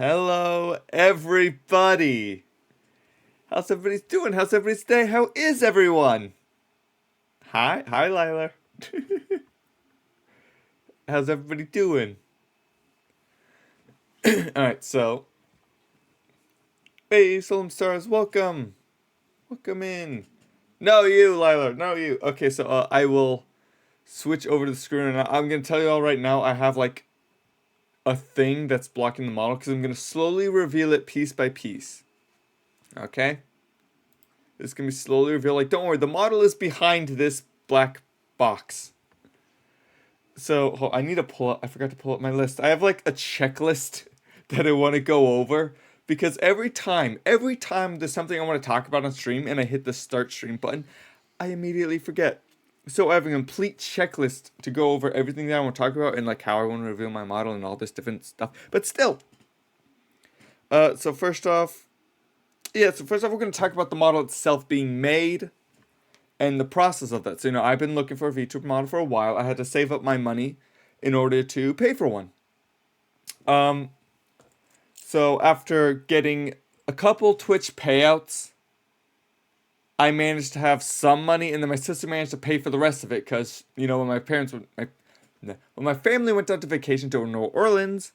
Hello, everybody. How's everybody doing? How's everybody's day? How is everyone? Hi, Lila. How's everybody doing? All right, so hey, Solemn Stars, welcome in. No, you, Lila, no, you. Okay, so I will switch over to the screen, and I'm gonna tell you all right now. I have like a thing that's blocking the model because I'm gonna slowly reveal it piece by piece. Okay. It's gonna be slowly revealed. Like, don't worry, the model is behind this black box. So I need to pull up. I forgot to pull up my list. I have like a checklist that I want to go over because every time there's something I want to talk about on stream and I hit the start stream button, I immediately forget. So I have a complete checklist to go over everything that I want to talk about and like how I want to reveal my model and all this different stuff. But still, so first off, we're going to talk about the model itself being made and the process of that. So, I've been looking for a Vtuber model for a while. I had to save up my money in order to pay for one. So after getting a couple Twitch payouts, I managed to have some money, and then my sister managed to pay for the rest of it because, when my family went out to vacation to New Orleans,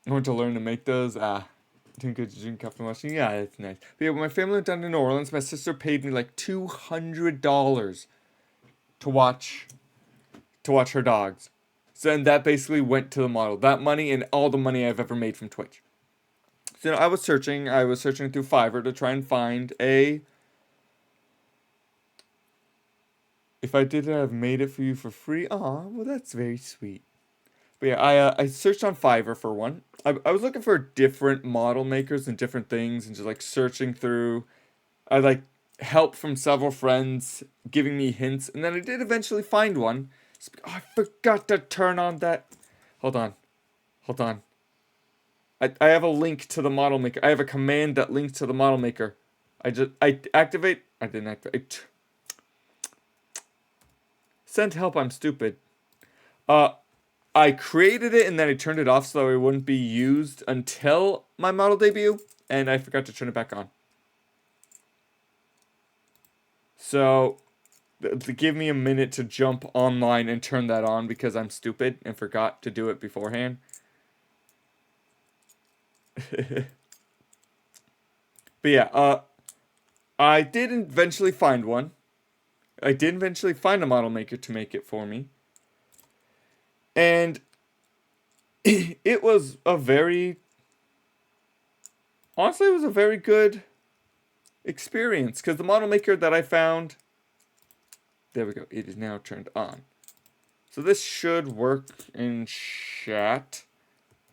I went to learn to make those. Doing good to drink coffee watching. Yeah, it's nice. But yeah, when my family went down to New Orleans, my sister paid me like $200 to watch her dogs. So then that basically went to the model. That money and all the money I've ever made from Twitch. So I was searching through Fiverr to try and find a. If I did have made it for you for free. Aw, well that's very sweet. But yeah, I searched on Fiverr for one. I was looking for different model makers and different things and just like searching through. I like help from several friends giving me hints, and then I did eventually find one. Oh, I forgot to turn on that. Hold on. I have a link to the model maker. I have a command that links to the model maker. I didn't activate. Send help, I'm stupid. I created it and then I turned it off so it wouldn't be used until my model debut, and I forgot to turn it back on. So, give me a minute to jump online and turn that on because I'm stupid and forgot to do it beforehand. But yeah, I did eventually find one. I did eventually find a model maker to make it for me. And it was a very good experience because the model maker that I found, there we go, it is now turned on. So this should work in chat.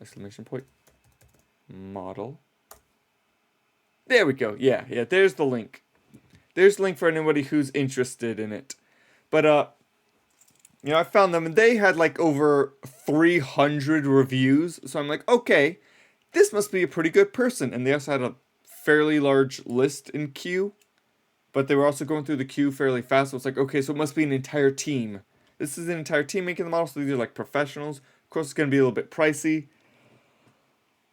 Exclamation point. Model. There we go. Yeah, there's the link. There's the link for anybody who's interested in it. But I found them and they had like over 300 reviews. So I'm like, okay, this must be a pretty good person. And they also had a fairly large list in queue, but they were also going through the queue fairly fast. So it's like, okay, so it must be an entire team. This is an entire team making the model. So these are like professionals. Of course, it's going to be a little bit pricey.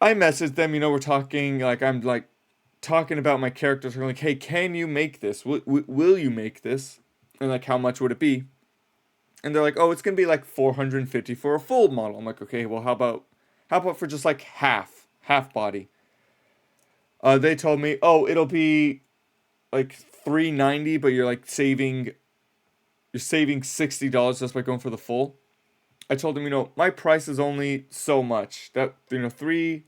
I messaged them, we're talking, like, I'm like talking about my characters. I'm like, hey, can you make this? Will you make this? And like, how much would it be? And they're like, oh, it's going to be like $450 for a full model. I'm like, okay, well, how about for just like half body? They told me, oh, it'll be like $390, but you're saving $60 just by going for the full. I told them, my price is only so much. That, $390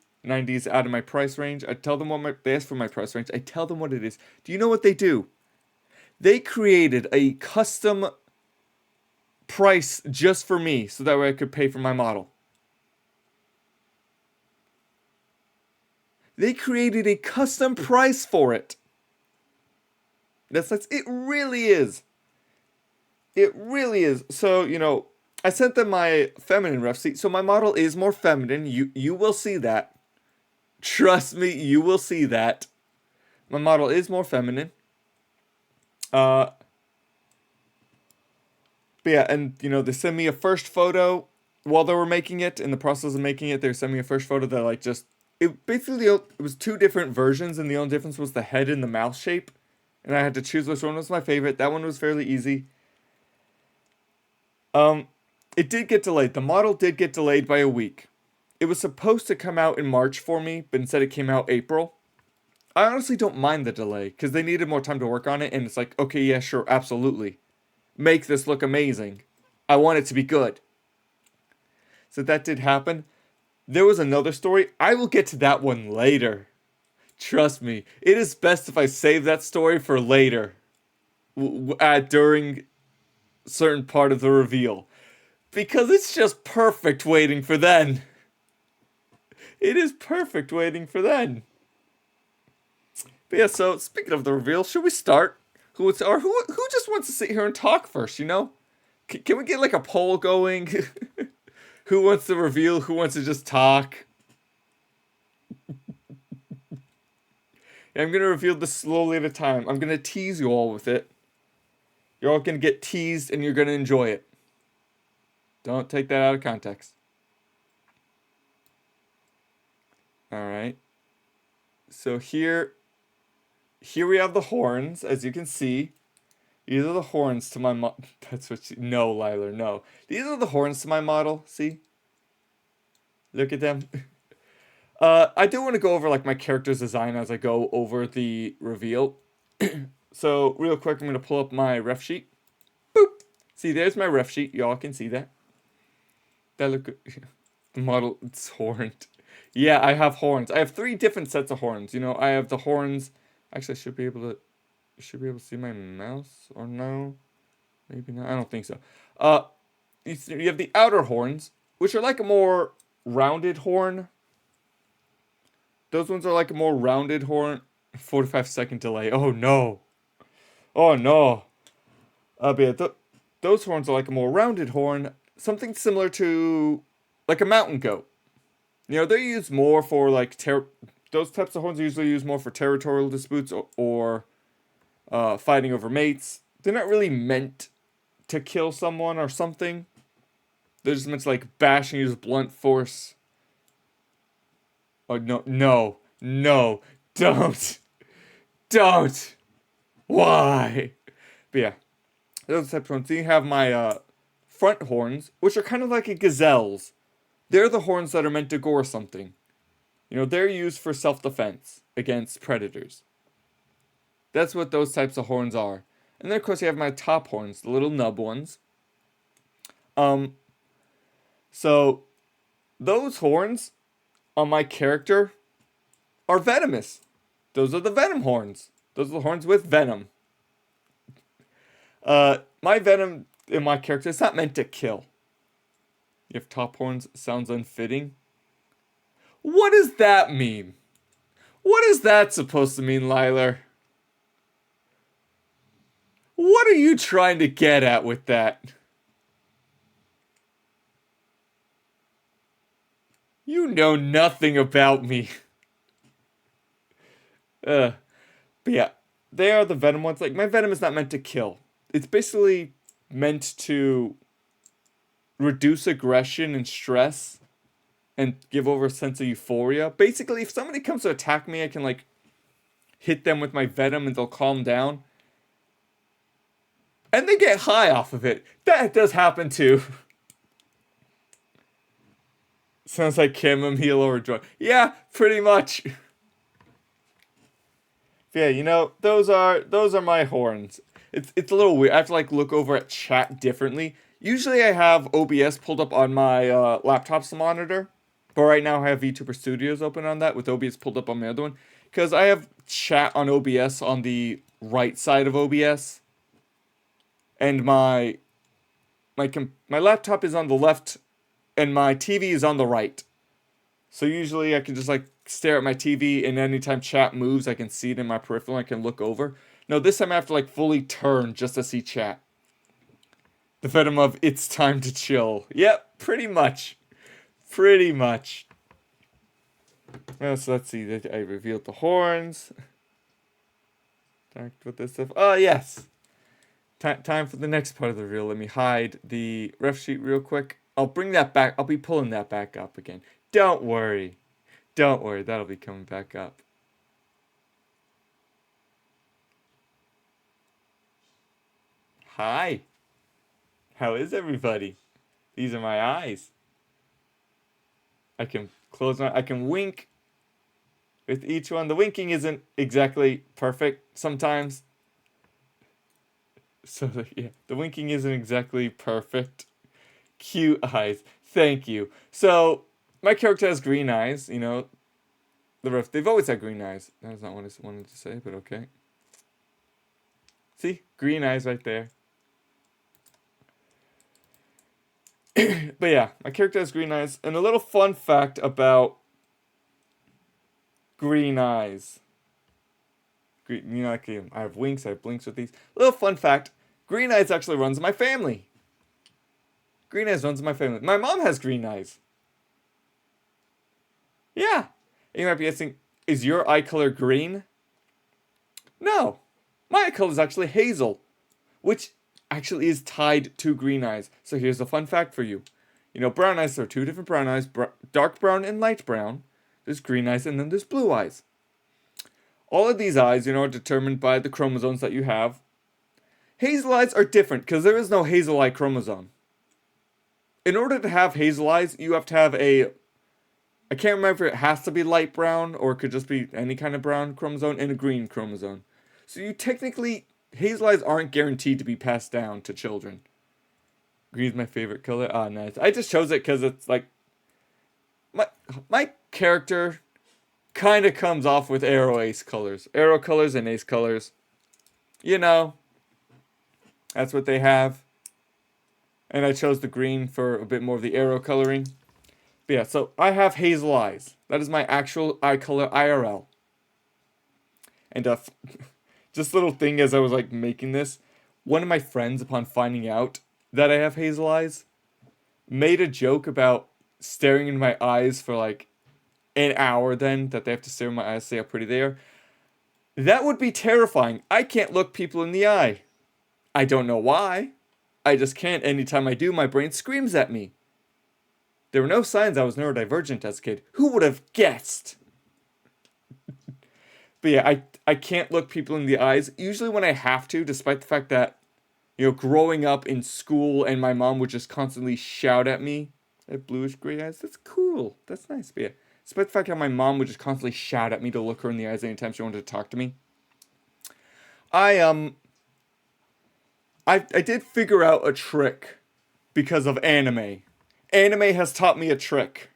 is out of my price range. I tell them they ask for my price range. I tell them what it is. Do you know what they do? They created a custom price just for me so that way I could pay for my model. They created a custom price for it. It really is. It really is. So, I sent them my feminine ref seat. So my model is more feminine. You will see that. Trust me, you will see that. My model is more feminine. But yeah, and they send me a first photo while they were making it, in the process of making it, they were sending me a first photo that like just it basically it was two different versions, and the only difference was the head and the mouth shape, and I had to choose which one was my favorite. That one was fairly easy. Um, it did get delayed. The model did get delayed by a week. It was supposed to come out in March for me, but instead it came out April. I honestly don't mind the delay because they needed more time to work on it, and it's like, okay, yeah, sure, absolutely. Make this look amazing. I want it to be good. So that did happen. There was another story. I will get to that one later. Trust me. It is best if I save that story for later. During certain part of the reveal. Because it's just perfect waiting for then. It is perfect waiting for then. But yeah, so speaking of the reveal, should we start? Who just wants to sit here and talk first, you know? Can we get like a poll going? Who wants to reveal? Who wants to just talk? I'm going to reveal this slowly at a time. I'm going to tease you all with it. You're all going to get teased and you're going to enjoy it. Don't take that out of context. Alright. So here we have the horns, as you can see. These are the horns to my that's what no, Liler, no. These are the horns to my model, see? Look at them. I do want to go over like my character's design as I go over the reveal. So real quick, I'm going to pull up my ref sheet. Boop! See, there's my ref sheet. Y'all can see that. That look good. The model, it's horned. Yeah, I have horns. I have 3 different sets of horns. You know, I have the horns. Actually, I should be able to see my mouse, or no? Maybe not. I don't think so. You have the outer horns, which are like a more rounded horn. Those ones are like a more rounded horn. 45-second delay. Oh no. Oh no. But yeah, those horns are like a more rounded horn. Something similar to like a mountain goat. You know, they're used more for like those types of horns are usually used more for territorial disputes or fighting over mates. They're not really meant to kill someone or something. They're just meant to like bash and use blunt force. Oh no, don't. Why? But yeah, those types of horns. Then you have my front horns, which are kind of like a gazelle's. They're the horns that are meant to gore something. You know, they're used for self-defense against predators. That's what those types of horns are. And then, of course, you have my top horns, the little nub ones. So, those horns on my character are venomous. Those are the venom horns. Those are the horns with venom. My venom in my character is not meant to kill. You have top horns, sounds unfitting. What does that mean? What is that supposed to mean, Liler? What are you trying to get at with that? You know nothing about me. But yeah, they are the venom ones. Like, my venom is not meant to kill. It's basically meant to reduce aggression and stress and give over a sense of euphoria. Basically, if somebody comes to attack me, I can like hit them with my venom and they'll calm down. And they get high off of it. That does happen too. Sounds like chamomile overjoy. Yeah, pretty much. Yeah, you know, those are my horns. It's a little weird. I have to like look over at chat differently. Usually I have OBS pulled up on my laptop's monitor. But right now I have Vtuber Studios open on that with OBS pulled up on my other one. Because I have chat on OBS on the right side of OBS. And my laptop is on the left and my TV is on the right. So usually I can just like stare at my TV and anytime chat moves I can see it in my peripheral and I can look over. No, this time I have to like fully turn just to see chat. The venom of it's time to chill. Yep, pretty much. Pretty much. Well, so let's see. I revealed the horns. Talked with this stuff. Oh, yes. Time for the next part of the reveal. Let me hide the ref sheet real quick. I'll bring that back. I'll be pulling that back up again. Don't worry. Don't worry. That'll be coming back up. Hi. How is everybody? These are my eyes. I can close my... I can wink with each one. The winking isn't exactly perfect sometimes. So, yeah. The winking isn't exactly perfect. Cute eyes. Thank you. So, my character has green eyes, you know. They've always had green eyes. That's not what I wanted to say, but okay. See? Green eyes right there. But yeah, my character has green eyes. And a little fun fact about green eyes. You know, like I have winks, I have blinks with these. Little fun fact, green eyes actually runs in my family. Green eyes runs in my family. My mom has green eyes. Yeah. And you might be asking, is your eye color green? No. My eye color is actually hazel, which actually is tied to green eyes. So here's a fun fact for you. You know, brown eyes, there are two different brown eyes, dark brown and light brown. There's green eyes and then there's blue eyes. All of these eyes, you know, are determined by the chromosomes that you have. Hazel eyes are different because there is no hazel eye chromosome. In order to have hazel eyes, you have to have a... I can't remember if it has to be light brown or it could just be any kind of brown chromosome and a green chromosome. So you technically... Hazel eyes aren't guaranteed to be passed down to children. Green's my favorite color. Ah, nice. I just chose it because it's like... My character kind of comes off with Aroace colors. Arrow colors and ace colors. You know. That's what they have. And I chose the green for a bit more of the arrow coloring. But yeah, so I have hazel eyes. That is my actual eye color IRL. And just a little thing as I was like making this. One of my friends, upon finding out that I have hazel eyes, made a joke about staring into my eyes for like an hour then. That they have to stare in my eyes to see how pretty they are. That would be terrifying. I can't look people in the eye. I don't know why. I just can't. Anytime I do, my brain screams at me. There were no signs I was neurodivergent as a kid. Who would have guessed? But yeah, I can't look people in the eyes. Usually when I have to, despite the fact that, you know, growing up in school and my mom would just constantly shout at me. I have bluish gray eyes. That's cool. That's nice. But yeah, despite the fact that my mom would just constantly shout at me to look her in the eyes anytime she wanted to talk to me. I did figure out a trick because of anime. Anime has taught me a trick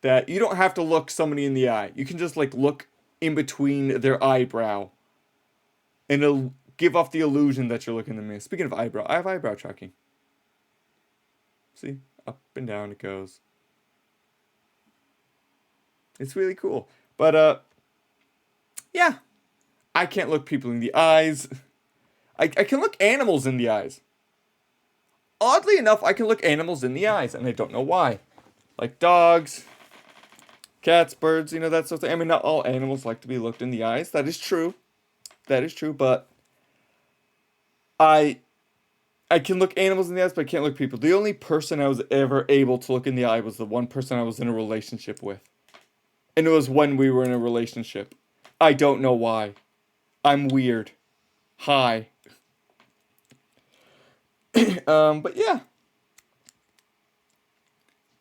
that you don't have to look somebody in the eye. You can just like look in between their eyebrow and it'll give off the illusion that you're looking at me. Speaking of eyebrow, I have eyebrow tracking. See? Up and down it goes. It's really cool. But yeah. I can't look people in the eyes. I can look animals in the eyes. Oddly enough, I can look animals in the eyes, and I don't know why. Like dogs, cats, birds, you know, that sort of thing. I mean, not all animals like to be looked in the eyes. That is true. That is true, but I can look animals in the eyes, but I can't look people. The only person I was ever able to look in the eye was the one person I was in a relationship with. And it was when we were in a relationship. I don't know why. I'm weird. Hi. But yeah.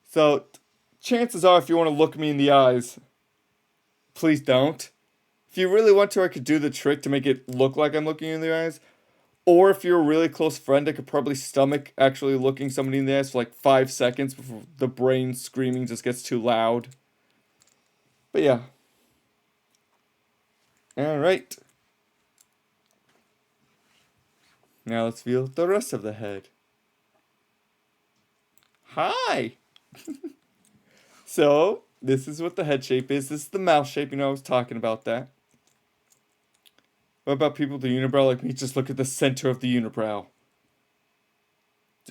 So, chances are if you want to look me in the eyes, please don't. If you really want to, I could do the trick to make it look like I'm looking you in the eyes. Or if you're a really close friend, I could probably stomach actually looking somebody in the eyes for like 5 seconds before the brain screaming just gets too loud. But yeah. Alright. Now let's feel the rest of the head. Hi! So, this is what the head shape is. This is the mouth shape. You know, I was talking about that. What about people with the unibrow like me? Just look at the center of the unibrow.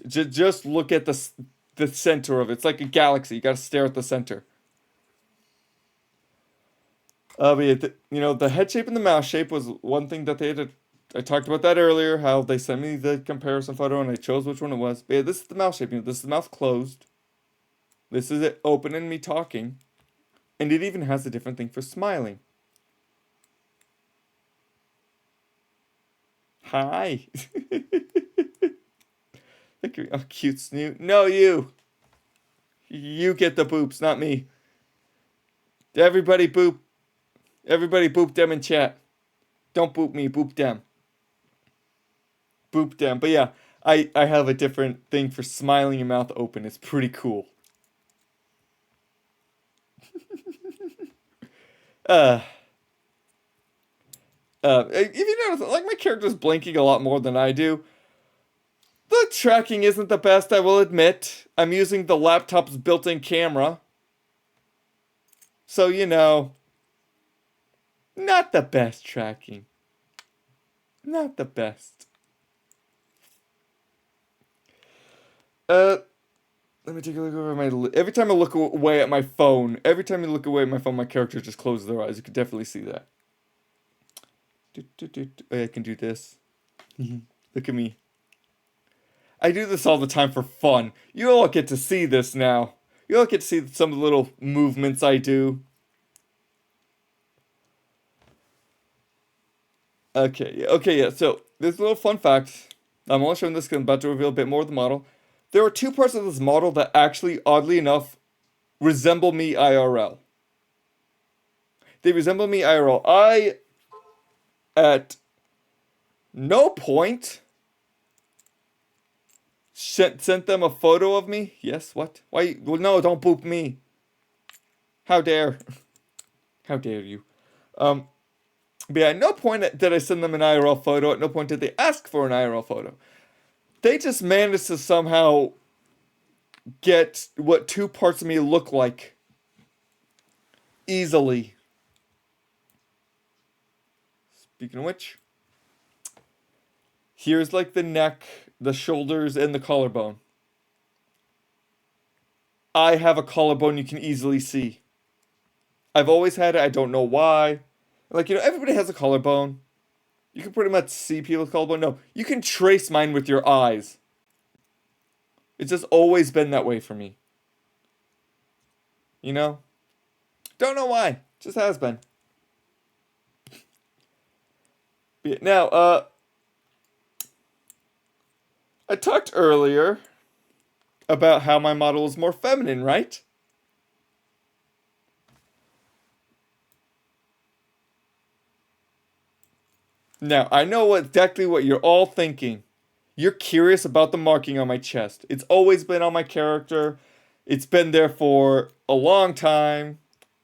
Just look at the center of it. It's like a galaxy. You gotta stare at the center. But yeah, you know, the head shape and the mouth shape was one thing that they had to I talked about that earlier, how they sent me the comparison photo and I chose which one it was. But yeah, this is the mouth shape. This is the mouth closed. This is it open and me talking. And it even has a different thing for smiling. Hi. Look at me. Oh, cute snoot. No, you. You get the boops, not me. Everybody boop. Everybody boop them in chat. Don't boop me, boop them. Boop them. But yeah, I have a different thing for smiling your mouth open. It's pretty cool. If you notice, like my character's blinking a lot more than I do. The tracking isn't the best, I will admit. I'm using the laptop's built-in camera. So, you know, not the best tracking. Not the best. Let me take a look over my... Every time I look away at my phone, my character just closes their eyes. You can definitely see that. I can do this. Look at me. I do this all the time for fun. You all get to see this now. You all get to see some of the little movements I do. Okay, yeah. So, there's a little fun fact. I'm only showing this because I'm about to reveal a bit more of the model. There are two parts of this model that actually, oddly enough, resemble me IRL. They resemble me IRL. I, at no point, sent them a photo of me. Yes, what? Why? Well, no, don't boop me. How dare. How dare you. But yeah, at no point did I send them an IRL photo. At no point did they ask for an IRL photo. They just managed to somehow get what two parts of me look like easily. Speaking of which, here's like the neck, the shoulders, and the collarbone. I have a collarbone you can easily see. I've always had it. I don't know why. Like, you know, everybody has a collarbone. You can pretty much see people's collarbone. No, you can trace mine with your eyes. It's just always been that way for me. You know? Don't know why. Just has been. Now, I talked earlier about how my model is more feminine, right? Now, I know exactly what you're all thinking. You're curious about the marking on my chest. It's always been on my character. It's been there for a long time.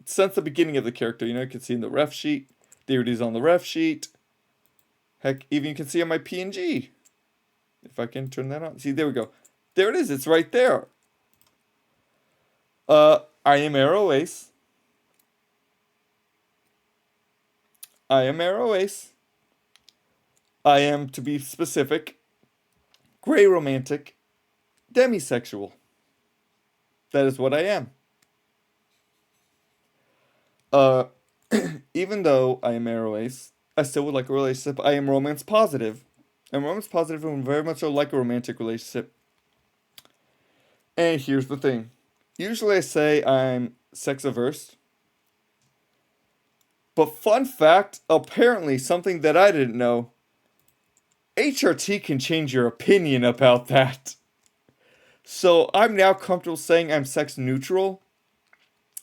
Since the beginning of the character. You know, you can see in the ref sheet. There it is on the ref sheet. Heck, even you can see on my PNG. If I can turn that on. See, there we go. There it is. It's right there. I am Aroace. I am Aroace. I am, to be specific, gray romantic, demisexual. That is what I am. Even though I am Aroace, I still would like a relationship. I am romance positive. I'm romance positive and very much so like a romantic relationship. And here's the thing. Usually I say I'm sex averse. But fun fact, apparently something that I didn't know, HRT can change your opinion about that. So I'm now comfortable saying I'm sex neutral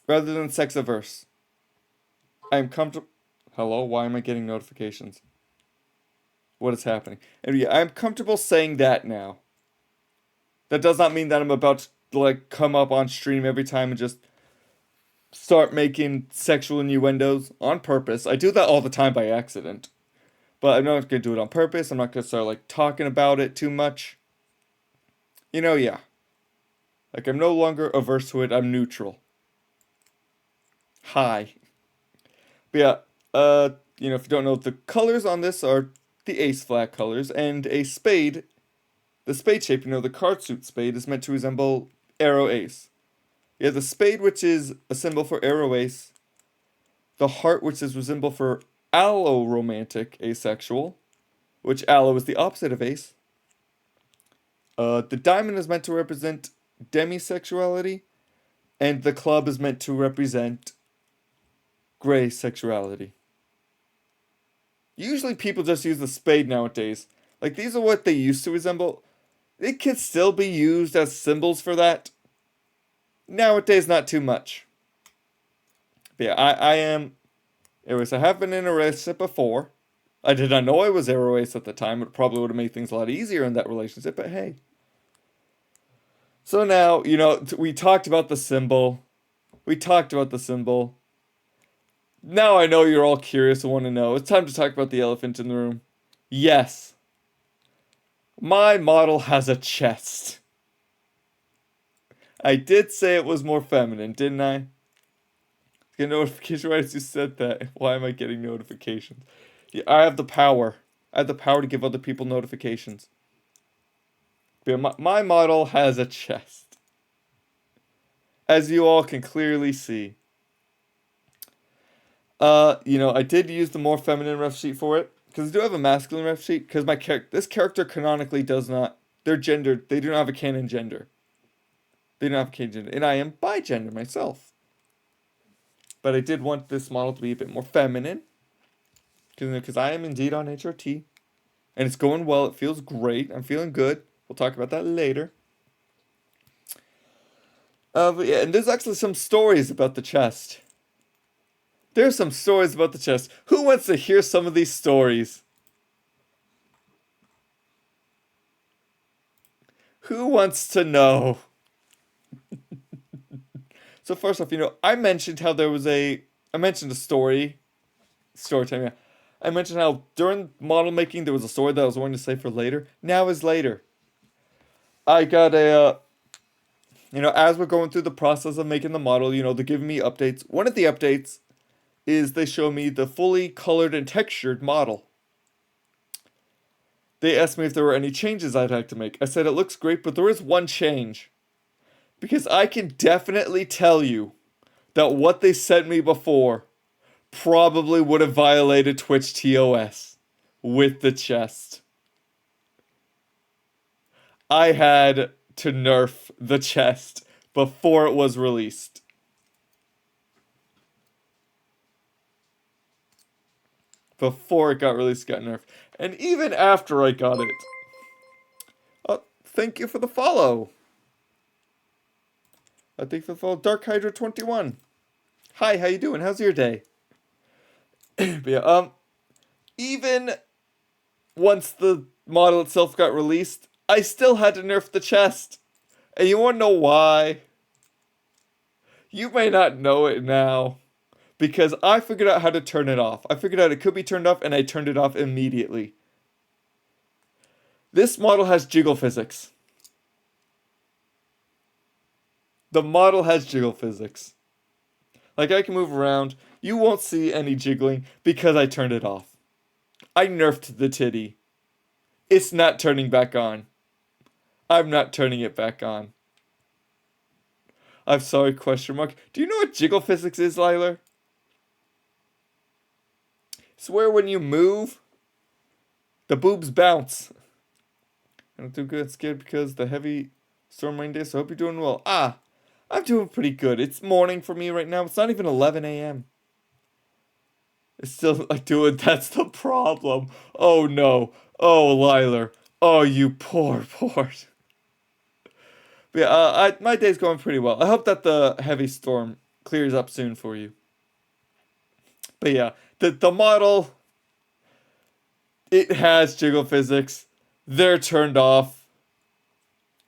rather than sex averse. I'm comfortable. Hello, why am I getting notifications? What is happening? And yeah, I'm comfortable saying that now. That does not mean that I'm about to like come up on stream every time and just start making sexual innuendos on purpose. I do that all the time by accident. But I'm not going to do it on purpose. I'm not going to start like talking about it too much. You know, yeah. Like I'm no longer averse to it. I'm neutral. Hi. But yeah, you know, if you don't know, the colors on this are the ace flag colors, and a spade, the spade shape, you know, the card suit spade is meant to resemble Aroace. You have the spade, which is a symbol for Aroace, the heart, which is a symbol for allo-romantic asexual, which aloe is the opposite of ace. The diamond is meant to represent demisexuality, and the club is meant to represent gray sexuality. Usually people just use the spade nowadays. Like, these are what they used to resemble. It can still be used as symbols for that. Nowadays, not too much. But yeah, I am Aroace. I have been in Aroace before. I did not know I was Aroace at the time. It probably would have made things a lot easier in that relationship, but hey. So now, we talked about the symbol. Now I know you're all curious and want to know. It's time to talk about the elephant in the room. Yes. My model has a chest. I did say it was more feminine, didn't I? Get a notification right as you said that. Why am I getting notifications? Yeah, I have the power. I have the power to give other people notifications. But my model has a chest. As you all can clearly see. I did use the more feminine ref sheet for it. Because I do have a masculine ref sheet. Because this character canonically does not... They're gendered. They do not have a canon gender. And I am bi-gender myself. But I did want this model to be a bit more feminine. Because I am indeed on HRT. And it's going well. It feels great. I'm feeling good. We'll talk about that later. But yeah, and there's actually some stories about the chest. There's some stories about the chest. Who wants to hear some of these stories? Who wants to know? So first off, I mentioned how I mentioned a story time, yeah. I mentioned how during model making there was a story that I was wanting to say for later. Now is later. I got as we're going through the process of making the model, they're giving me updates. One of the updates is they show me the fully colored and textured model. They asked me if there were any changes I'd like to make. I said it looks great, but there is one change. Because I can definitely tell you that what they sent me before probably would have violated Twitch TOS with the chest. I had to nerf the chest before it was released. Before it got released, it got nerfed. And even after I got it. Thank you for the follow. Thank you for the follow. Dark Hydra 21. Hi, how you doing? How's your day? But yeah, even once the model itself got released, I still had to nerf the chest. And you wanna know why? You may not know it now. Because I figured out how to turn it off. I figured out it could be turned off, and I turned it off immediately. This model has jiggle physics. The model has jiggle physics. Like, I can move around. You won't see any jiggling because I turned it off. I nerfed the titty. It's not turning back on. I'm not turning it back on. I'm sorry, question mark. Do you know what jiggle physics is, Liler? It's where when you move, the boobs bounce. I don't do good, scared because the heavy storm rain day, so I hope you're doing well. I'm doing pretty good. It's morning for me right now. It's not even 11 a.m. It's still like doing, that's the problem. Oh no. Oh, Liler. Oh, you poor. But yeah, my day's going pretty well. I hope that the heavy storm clears up soon for you. But yeah, the model, it has jiggle physics. They're turned off.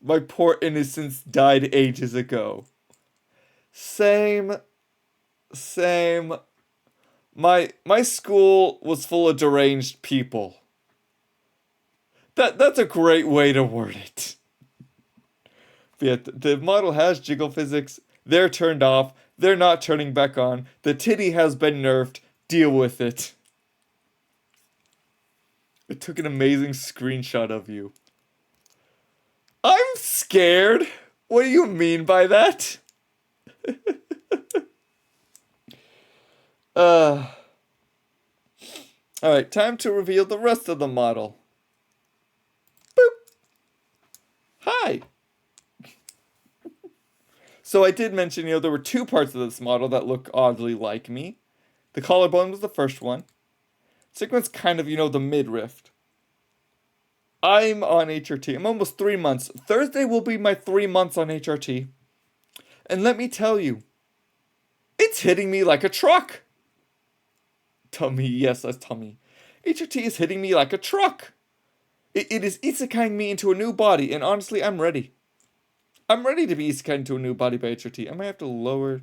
My poor innocence died ages ago. Same. My school was full of deranged people. That's a great way to word it. But yeah, the model has jiggle physics. They're turned off. They're not turning back on. The titty has been nerfed. Deal with it. I took an amazing screenshot of you. I'm scared. What do you mean by that? Alright, time to reveal the rest of the model. So I did mention, there were two parts of this model that look oddly like me. The collarbone was the first one. Second one's kind of, the midriff. I'm on HRT. I'm almost 3 months. Thursday will be my 3 months on HRT. And let me tell you, it's hitting me like a truck. Tummy, yes, that's tummy. HRT is hitting me like a truck. It is isekaiing me into a new body, and honestly, I'm ready. I'm ready to be isekai into a new body by HRT. I might have to lower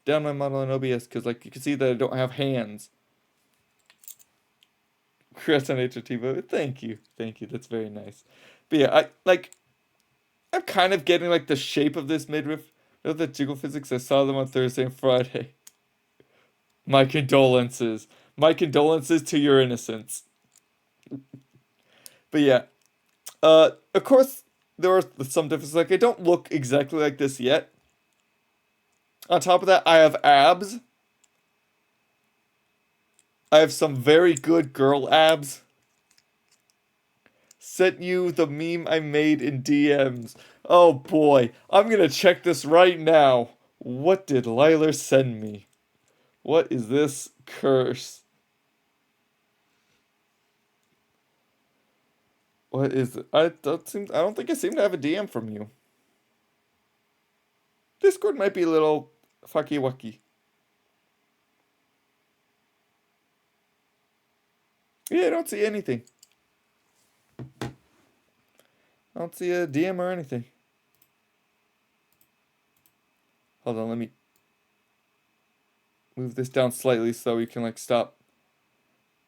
down my model in OBS, because, you can see that I don't have hands. Chris on HRT, but thank you. Thank you, that's very nice. But yeah, I'm kind of getting, the shape of this midriff. The jiggle physics, I saw them on Thursday and Friday. My condolences. My condolences to your innocence. But yeah. Of course, there are some differences. I don't look exactly like this yet. On top of that, I have abs. I have some very good girl abs. Sent you the meme I made in DMs. Oh boy, I'm gonna check this right now. What did Liler send me? What is this curse? What is it? I don't think I seem to have a DM from you. Discord might be a little fucky wucky. Yeah, I don't see anything. I don't see a DM or anything. Hold on, let me move this down slightly so you can stop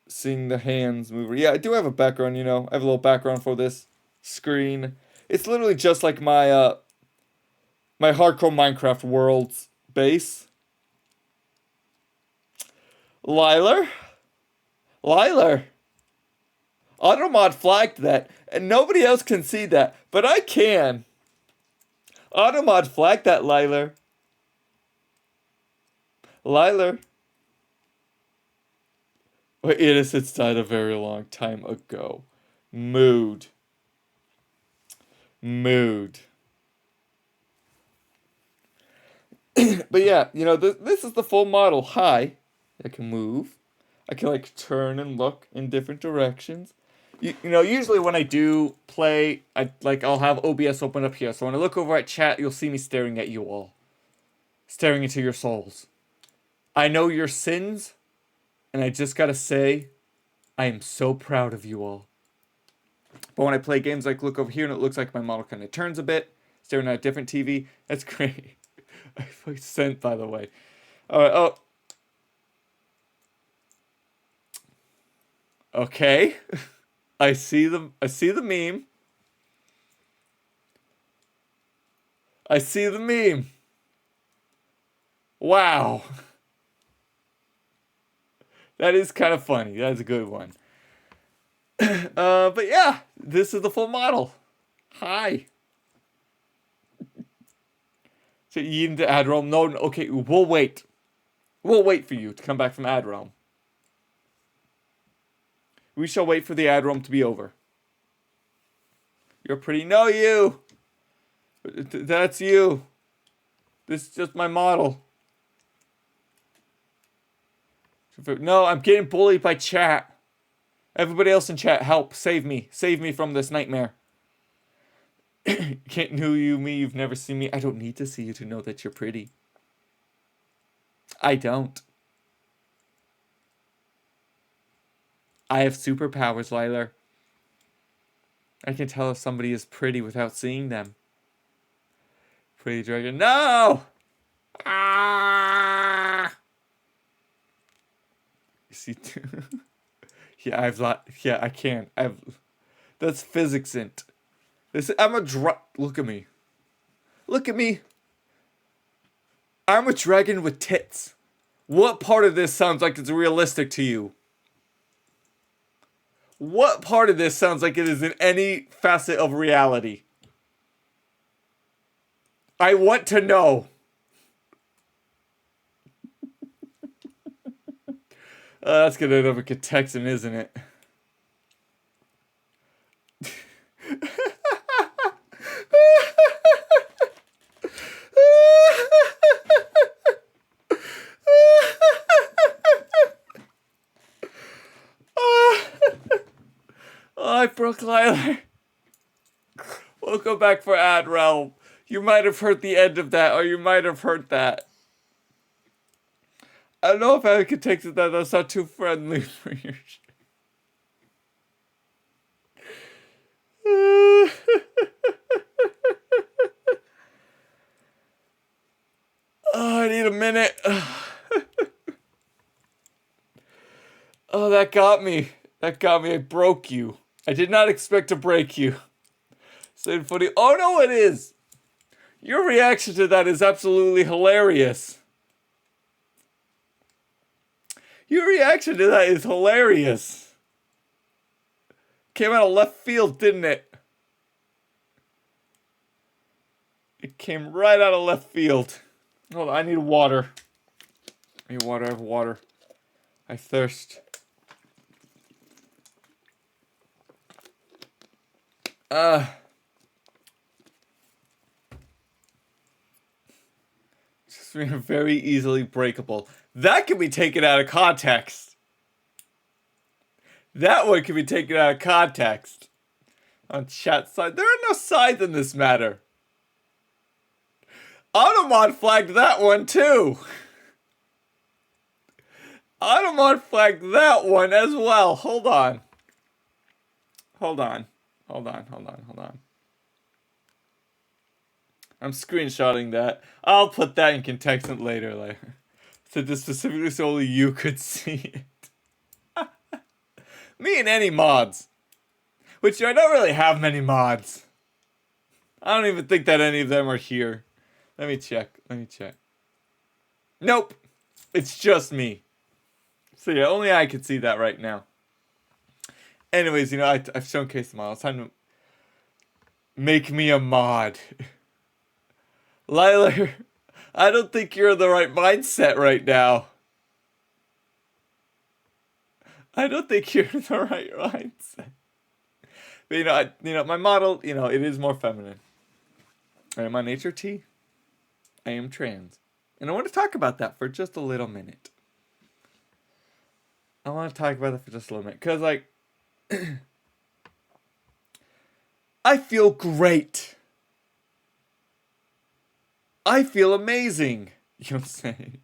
seeing the hands move. Yeah, I do have a background, I have a little background for this screen. It's literally just like my my hardcore Minecraft world's base. Liler? Automod flagged that, and nobody else can see that, but I can. Automod flagged that, Liler. My innocence died a very long time ago. Mood. But yeah, this is the full model. Hi. I can move. I can turn and look in different directions. Usually when I do play, I'll have OBS open up here. So when I look over at chat, you'll see me staring at you all. Staring into your souls. I know your sins, and I just gotta say, I am so proud of you all. But when I play games, look over here, and it looks like my model kind of turns a bit, staring at a different TV. That's great. I sent, by the way. Alright, oh. Okay. I see the meme. I see the meme. Wow. That is kind of funny. That's a good one. But yeah, this is the full model. Hi. So you need to Adrealm? No, okay, we'll wait. We'll wait for you to come back from Adrealm. We shall wait for the Adrealm to be over. You're pretty. No, you. That's you. This is just my model. No, I'm getting bullied by chat. Everybody else in chat, help. Save me. Save me from this nightmare. Can't know me. You've never seen me. I don't need to see you to know that you're pretty. I don't. I have superpowers, Liler. I can tell if somebody is pretty without seeing them. Pretty dragon. No! Ah! You see, yeah, I can. That's physics int. I'm a look at me. Look at me. I'm a dragon with tits. What part of this sounds like it's realistic to you? What part of this sounds like it is in any facet of reality? I want to know. That's gonna end up a Texan, isn't it? Hi, Brooke Liler. Welcome back for Ad Realm. You might have heard the end of that, or you might have heard that. I don't know if I could take that. That's not too friendly for your Oh, I need a minute. Oh, that got me. That got me. I broke you. I did not expect to break you. So funny. Oh, no, it is. Your reaction to that is absolutely hilarious. Your reaction to that is hilarious. Came out of left field, didn't it? It came right out of left field. Hold on, I need water. I need water, I have water. I thirst. Just very easily breakable. That can be taken out of context. That one can be taken out of context. On chat side, there are no sides in this matter. Automod flagged that one too. Automod flagged that one as well. Hold on. Hold on. Hold on. Hold on. Hold on. I'm screenshotting that. I'll put that in context later. Said this specifically so only you could see it. Me and any mods. Which I don't really have many mods. I don't even think that any of them are here. Let me check. Nope. It's just me. So yeah, only I can see that right now. Anyways, I've showcased them all. It's time to make me a mod. Liler, I don't think you're in the right mindset right now. I don't think you're in the right mindset. But my model, it is more feminine. I am on HRT. I am trans. And I want to talk about that for just a little minute. Because, I feel great. I feel amazing. You know what I'm saying?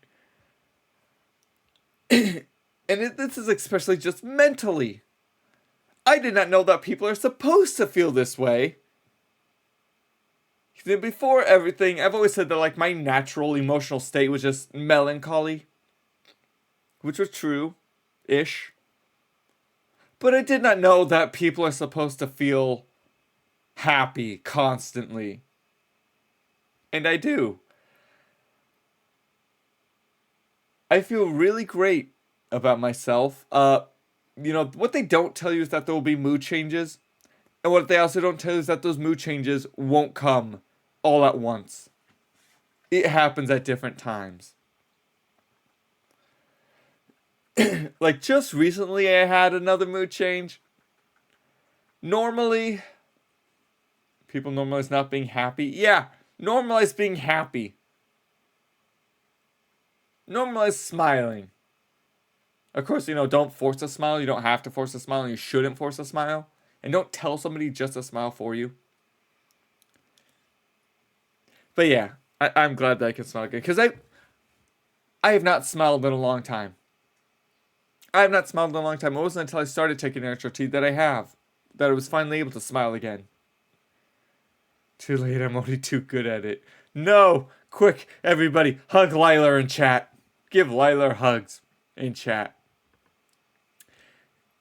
And this is especially just mentally. I did not know that people are supposed to feel this way. Before everything, I've always said that my natural emotional state was just melancholy. Which was true-ish. But I did not know that people are supposed to feel happy constantly. And I do. I feel really great about myself. What they don't tell you is that there will be mood changes. And what they also don't tell you is that those mood changes won't come all at once. It happens at different times. Just recently I had another mood change. Normally, people normalize not being happy. Yeah, normalize being happy. Normalize smiling. Of course, don't force a smile. You don't have to force a smile, and you shouldn't force a smile. And don't tell somebody just to smile for you. But yeah, I'm glad that I can smile again. Because I have not smiled in a long time. It wasn't until I started taking HRT that I was finally able to smile again. Too late, I'm only too good at it. No! Quick, everybody, hug Liler in chat. Give Liler hugs in chat.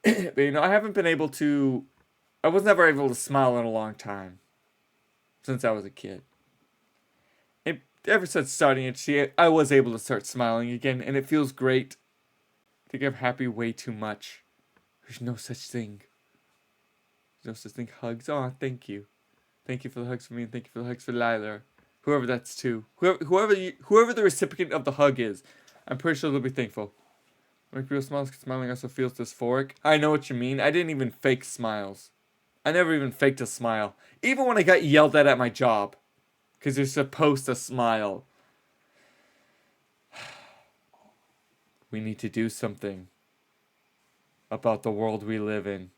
But I haven't been able to... I was never able to smile in a long time. Since I was a kid. Ever since starting HRT, I was able to start smiling again, and it feels great. I think I'm happy way too much. There's no such thing. Hugs. Oh, thank you. Thank you for the hugs for me, and thank you for the hugs for Liler. Whoever that's to. Whoever the recipient of the hug is. I'm pretty sure they'll be thankful. When people smile, smiling also feels dysphoric. I know what you mean. I didn't even fake smiles. I never even faked a smile. Even when I got yelled at my job. Because you're supposed to smile. We need to do something about the world we live in.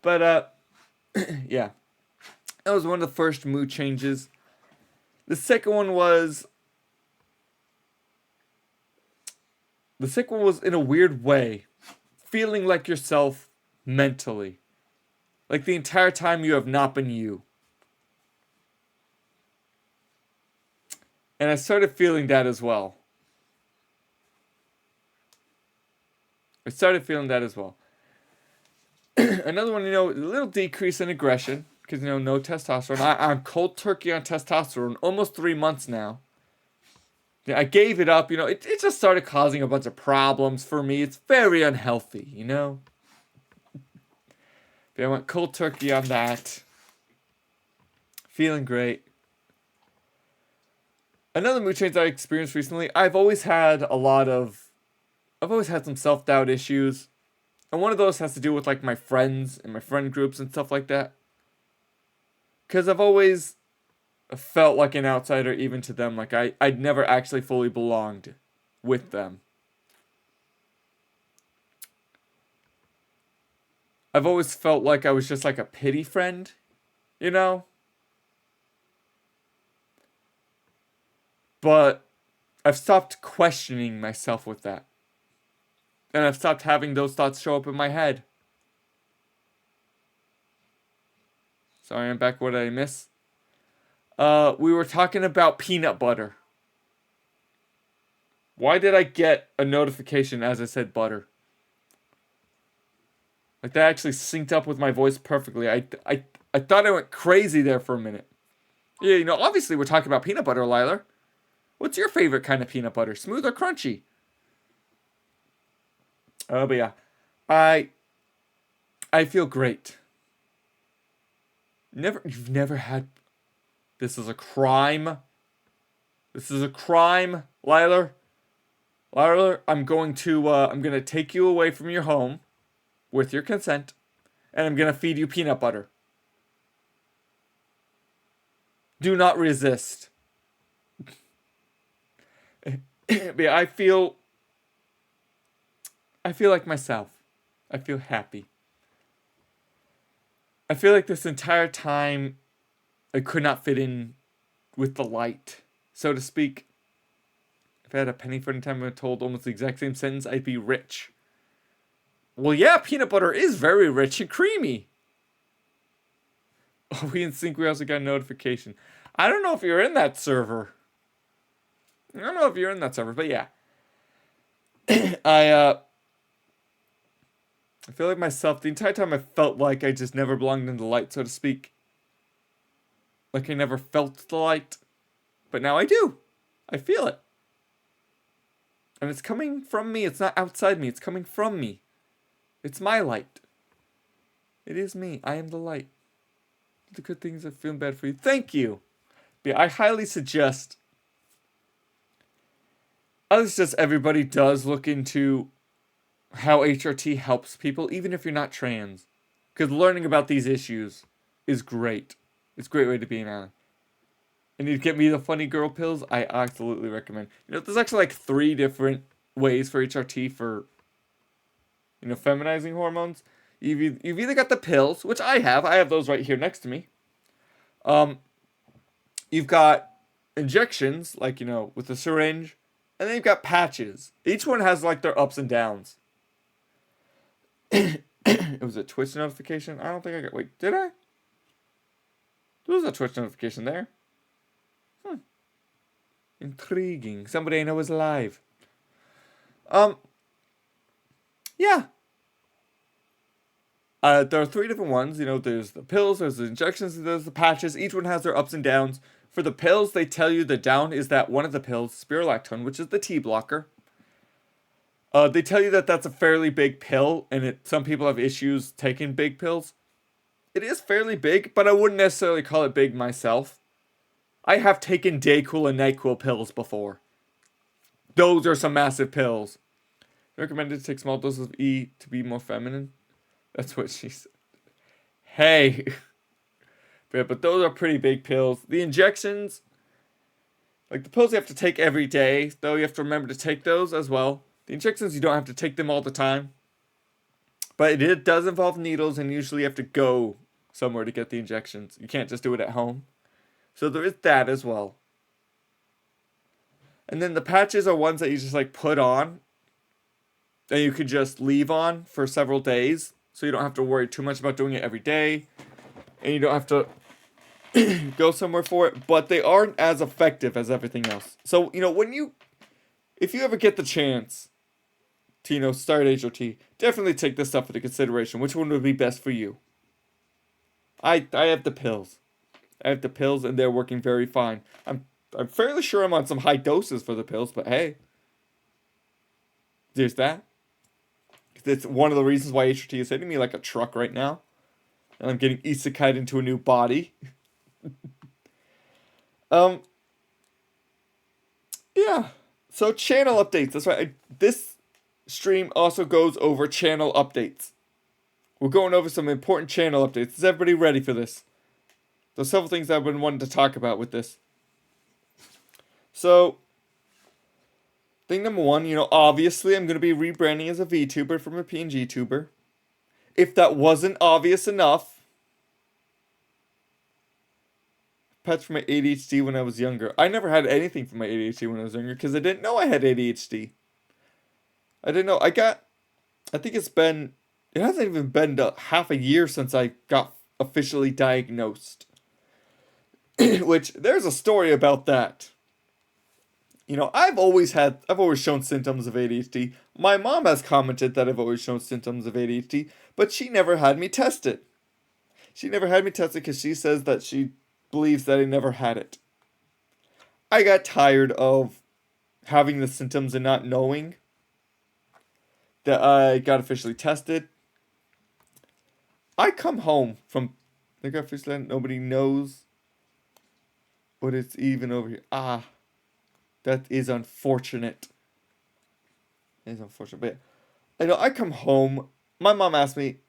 But yeah, that was one of the first mood changes. The second one was in a weird way, feeling like yourself mentally. Like the entire time you have not been you. And I started feeling that as well. Another one, a little decrease in aggression. Because, no testosterone. I'm cold turkey on testosterone almost 3 months now. Yeah, I gave it up, it just started causing a bunch of problems for me. It's very unhealthy, But I went cold turkey on that. Feeling great. Another mood change I experienced recently, I've always had some self-doubt issues. And one of those has to do with like my friends and my friend groups and stuff like that. Because I've always felt like an outsider even to them. Like I'd never actually fully belonged with them. I've always felt like I was just like a pity friend, But I've stopped questioning myself with that. And I've stopped having those thoughts show up in my head. Sorry, I'm back. What did I miss? We were talking about peanut butter. Why did I get a notification as I said butter? Like that actually synced up with my voice perfectly. I thought I went crazy there for a minute. Yeah, obviously we're talking about peanut butter, Liler. What's your favorite kind of peanut butter? Smooth or crunchy? Oh, but yeah. I feel great. You've never had... This is a crime. This is a crime, Liler. Liler, I'm going to take you away from your home with your consent, and I'm going to feed you peanut butter. Do not resist. But yeah, I feel like myself. I feel happy. I feel like this entire time I could not fit in with the light, so to speak. If I had a penny for any time I told almost the exact same sentence, I'd be rich. Well, yeah, peanut butter is very rich and creamy. Oh, we in sync. We also got a notification. I don't know if you're in that server. But yeah. I feel like myself, the entire time I felt like I just never belonged in the light, so to speak. Like I never felt the light. But now I do. I feel it. And it's coming from me. It's not outside me. It's coming from me. It's my light. It is me. I am the light. The good things are feeling bad for you. Thank you. But yeah, I highly suggest everybody does look into how HRT helps people, even if you're not trans. Because learning about these issues is great. It's a great way to be an ally. And you get me the funny girl pills, I absolutely recommend. There's actually like 3 different ways for HRT for, feminizing hormones. You've either got the pills, which I have. I have those right here next to me. You've got injections, like, with a syringe. And then you've got patches. Each one has, like, their ups and downs. It was a Twitch notification? I don't think I got... Wait, did I? There was a Twitch notification there. Intriguing. Somebody I know is live. Yeah. There are 3 different ones. There's the pills, there's the injections, there's the patches. Each one has their ups and downs. For the pills, they tell you the down is that one of the pills, spirulactone, which is the T blocker. They tell you that that's a fairly big pill, and some people have issues taking big pills. It is fairly big, but I wouldn't necessarily call it big myself. I have taken Dayquil and NyQuil pills before. Those are some massive pills. Recommended to take small doses of E to be more feminine. That's what she said. Hey. But those are pretty big pills. The injections, like the pills you have to take every day, though you have to remember to take those as well. The injections, you don't have to take them all the time. But it does involve needles, and usually you have to go somewhere to get the injections. You can't just do it at home. So there is that as well. And then the patches are ones that you just like put on, and you could just leave on for several days. So you don't have to worry too much about doing it every day. And you don't have to go somewhere for it. But they aren't as effective as everything else. So, if you ever get the chance to, start HOT, definitely take this stuff into consideration. Which one would be best for you? I have the pills. I have the pills, and they're working very fine. I'm fairly sure I'm on some high doses for the pills, but hey. There's that. It's one of the reasons why HOT is hitting me like a truck right now. And I'm getting isekai'd into a new body. Yeah. So channel updates. That's right. This stream also goes over channel updates. We're going over some important channel updates. Is everybody ready for this? There's several things I've been wanting to talk about with this. So, thing number one, obviously I'm going to be rebranding as a Vtuber from a PNG tuber. If that wasn't obvious enough, patched for my ADHD when I was younger. I never had anything for my ADHD when I was younger because I didn't know I had ADHD. I didn't know. I think it hasn't even been half a year since I got officially diagnosed. Which, there's a story about that. I've always shown symptoms of ADHD. My mom has commented that I've always shown symptoms of ADHD, but she never had me tested. She never had me tested because she says that she believes that I never had it. I got tired of having the symptoms and not knowing that I got officially tested. I come home from I got officially nobody knows what it's even over here. That is unfortunate. It is unfortunate. But I come home. My mom asked me,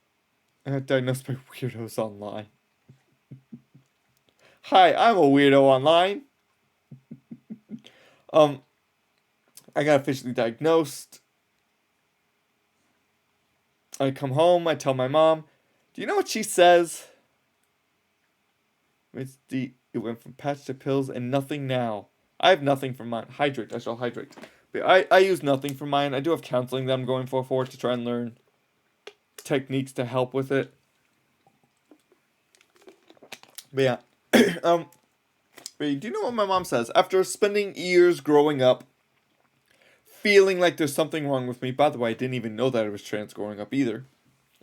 I got diagnosed by weirdos online. Hi, I'm a weirdo online. I got officially diagnosed. I come home, I tell my mom. Do you know what she says? It went from patch to pills and nothing now. I have nothing for mine. Hydrate. I shall hydrate. But I use nothing for mine. I do have counseling that I'm going for to try and learn techniques to help with it. But yeah. But do you know what my mom says? After spending years growing up, feeling like there's something wrong with me. By the way, I didn't even know that I was trans growing up either.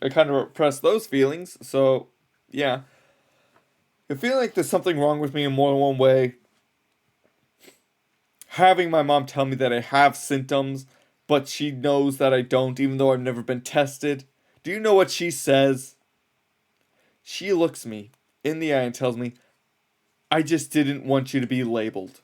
I kind of repressed those feelings. So, yeah. I feel like there's something wrong with me in more than one way. Having my mom tell me that I have symptoms, but she knows that I don't, even though I've never been tested. Do you know what she says? She looks me in the eye and tells me, I just didn't want you to be labeled.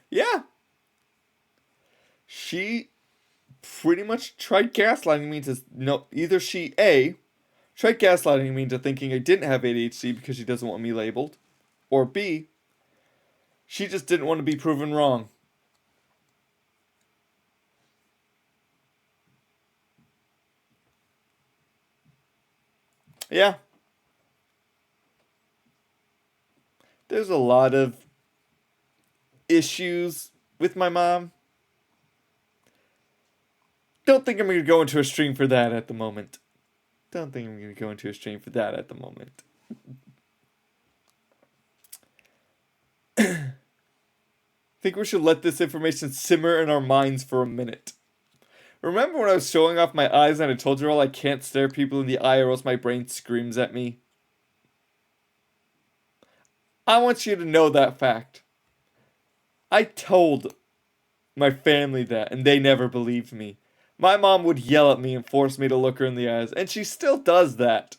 Yeah. She pretty much tried gaslighting me to either she tried gaslighting me into thinking I didn't have ADHD because she doesn't want me labeled, or B, she just didn't want to be proven wrong. Yeah. There's a lot of issues with my mom. Don't think I'm going to go into a stream for that at the moment. Think we should let this information simmer in our minds for a minute. Remember when I was showing off my eyes and I told you all I can't stare people in the eye or else my brain screams at me? I want you to know that fact. I told my family that and they never believed me. My mom would yell at me and force me to look her in the eyes, and she still does that.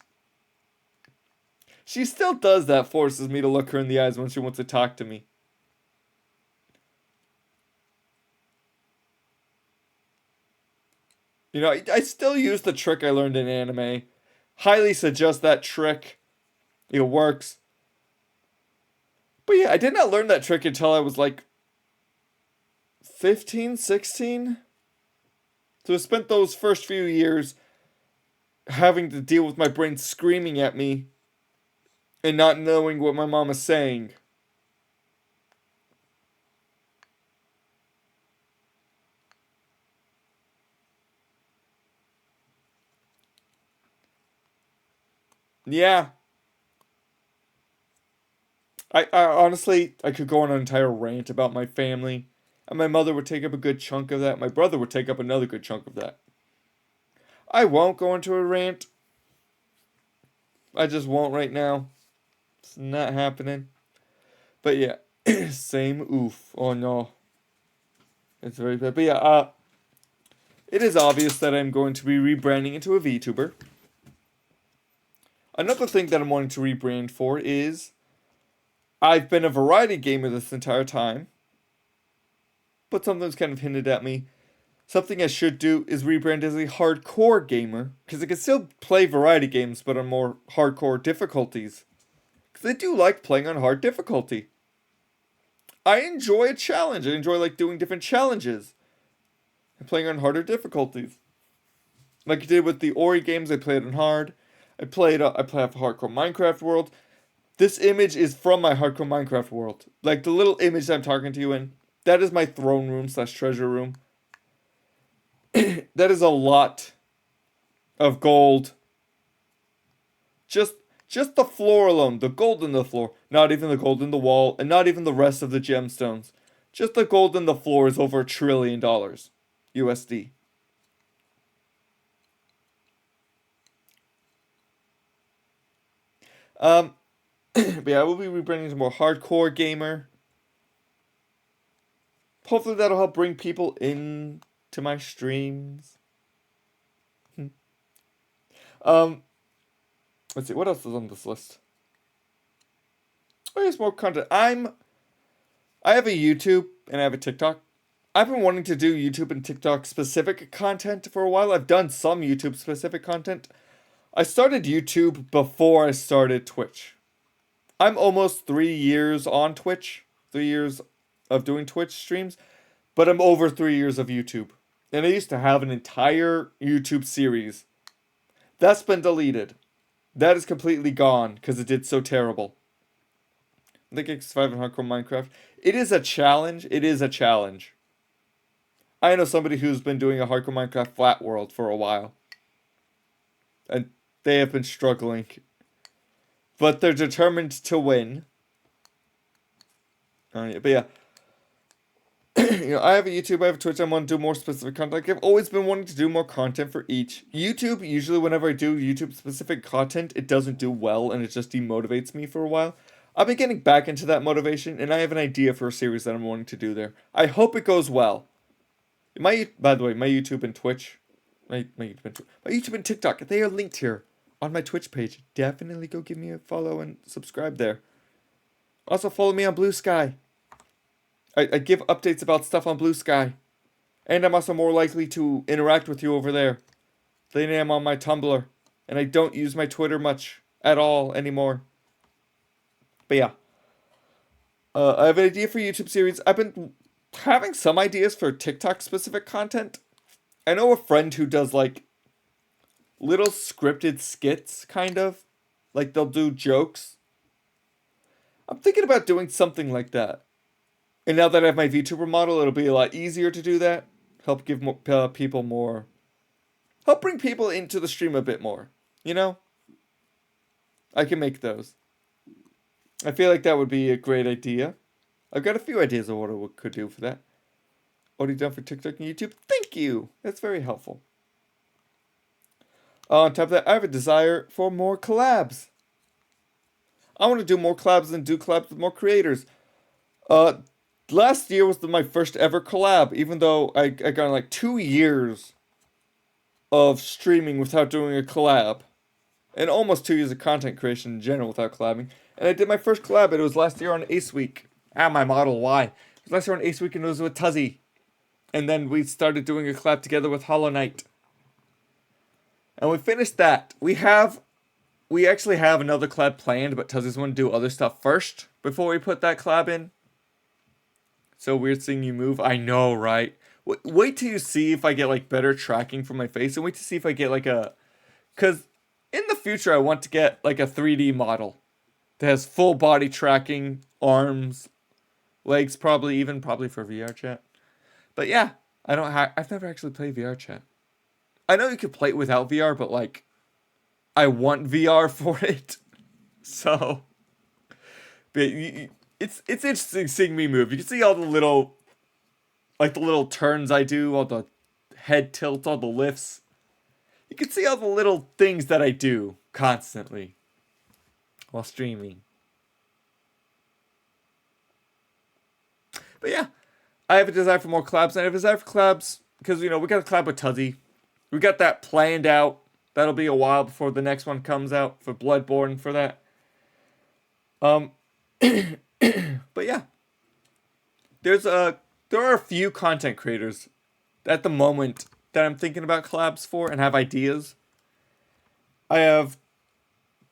She still does that, forces me to look her in the eyes when she wants to talk to me. I still use the trick I learned in anime. Highly suggest that trick. It works. But yeah, I did not learn that trick until I was like 15, 16. So I spent those first few years having to deal with my brain screaming at me and not knowing what my mom is saying. Yeah. I honestly, I could go on an entire rant about my family. And my mother would take up a good chunk of that. My brother would take up another good chunk of that. I won't go into a rant. I just won't right now. It's not happening. But yeah, same oof. Oh no. It's very bad. But yeah, it is obvious that I'm going to be rebranding into a VTuber. Another thing that I'm wanting to rebrand for is I've been a variety gamer this entire time, but something's kind of hinted at me. Something I should do is rebrand as a hardcore gamer, because I can still play variety games, but on more hardcore difficulties. Because I do like playing on hard difficulty. I enjoy a challenge. I enjoy like doing different challenges and playing on harder difficulties. Like I did with the Ori games, I played on hard. I play a hardcore Minecraft world. This image is from my hardcore Minecraft world. Like the little image I'm talking to you in, that is my throne room / treasure room. That is a lot of gold. Just the floor alone, the gold in the floor, not even the gold in the wall, and not even the rest of the gemstones. Just the gold in the floor is over $1 trillion USD. But yeah, I will be rebranding to more hardcore gamer. Hopefully that'll help bring people in to my streams. Let's see, what else is on this list? Oh, there's more content. I have a YouTube and I have a TikTok. I've been wanting to do YouTube and TikTok specific content for a while. I've done some YouTube specific content. I started YouTube before I started Twitch. I'm almost 3 years on Twitch. 3 years of doing Twitch streams. But I'm over 3 years of YouTube. And I used to have an entire YouTube series. That's been deleted. That is completely gone because it did so terrible. I think X5 and Hardcore Minecraft. It is a challenge. It is a challenge. I know somebody who's been doing a Hardcore Minecraft flat world for a while. And they have been struggling. But they're determined to win. But yeah. I have a YouTube, I have a Twitch, I want to do more specific content. I've always been wanting to do more content for each. YouTube, usually whenever I do YouTube specific content, it doesn't do well and it just demotivates me for a while. I've been getting back into that motivation and I have an idea for a series that I'm wanting to do there. I hope it goes well. By the way, my YouTube and Twitch, my YouTube and TikTok, they are linked here on my Twitch page. Definitely go give me a follow and subscribe there. Also follow me on Blue Sky. I give updates about stuff on Blue Sky. And I'm also more likely to interact with you over there than I am on my Tumblr. And I don't use my Twitter much at all anymore. But yeah. I have an idea for a YouTube series. I've been having some ideas for TikTok specific content. I know a friend who does like little scripted skits, kind of. Like they'll do jokes. I'm thinking about doing something like that. And now that I have my VTuber model, it'll be a lot easier to do that. Help give more, people more. Help bring people into the stream a bit more. You know? I can make those. I feel like that would be a great idea. I've got a few ideas of what I could do for that. Already done for TikTok and YouTube? Thank you! That's very helpful. On top of that, I have a desire for more collabs. I want to do more collabs and do collabs with more creators. Last year was my first ever collab, even though I got like 2 years of streaming without doing a collab. And almost 2 years of content creation in general without collabing. And I did my first collab, it was last year on Ace Week. My model, why? It was last year on Ace Week and it was with Tuzzy. And then we started doing a collab together with Hollow Knight. And we finished that. We have we actually have another collab planned, but Tuzzies want to do other stuff first before we put that collab in. So weird seeing you move. I know, right? Wait till you see if I get like better tracking for my face, and wait to see if I get like a, because in the future I want to get like a 3D model that has full body tracking, arms, legs, probably for VR chat. But yeah, I've never actually played VR chat. I know you could play it without VR, but like, I want VR for it. So, but it's interesting seeing me move. You can see all the little, like the little turns I do, all the head tilts, all the lifts. You can see all the little things that I do constantly while streaming. But yeah, I have a desire for more collabs, and I have a desire for collabs because, we got a collab with Tuzzy. We got that planned out. That'll be a while before the next one comes out for Bloodborne for that. But yeah, there are a few content creators at the moment that I'm thinking about collabs for and have ideas. I have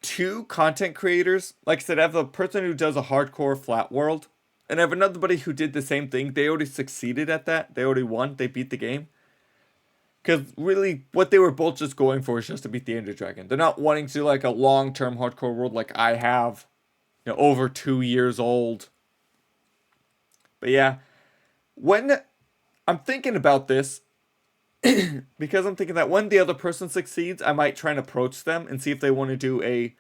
2 content creators. Like I said, I have the person who does a hardcore flat world, and I have another buddy who did the same thing. They already succeeded at that. They already won. They beat the game. Because really, what they were both just going for is just to beat the Ender Dragon. They're not wanting to like a long-term hardcore world like I have. Over 2 years old. But yeah, when I'm thinking about this, because I'm thinking that when the other person succeeds, I might try and approach them and see if they want to do a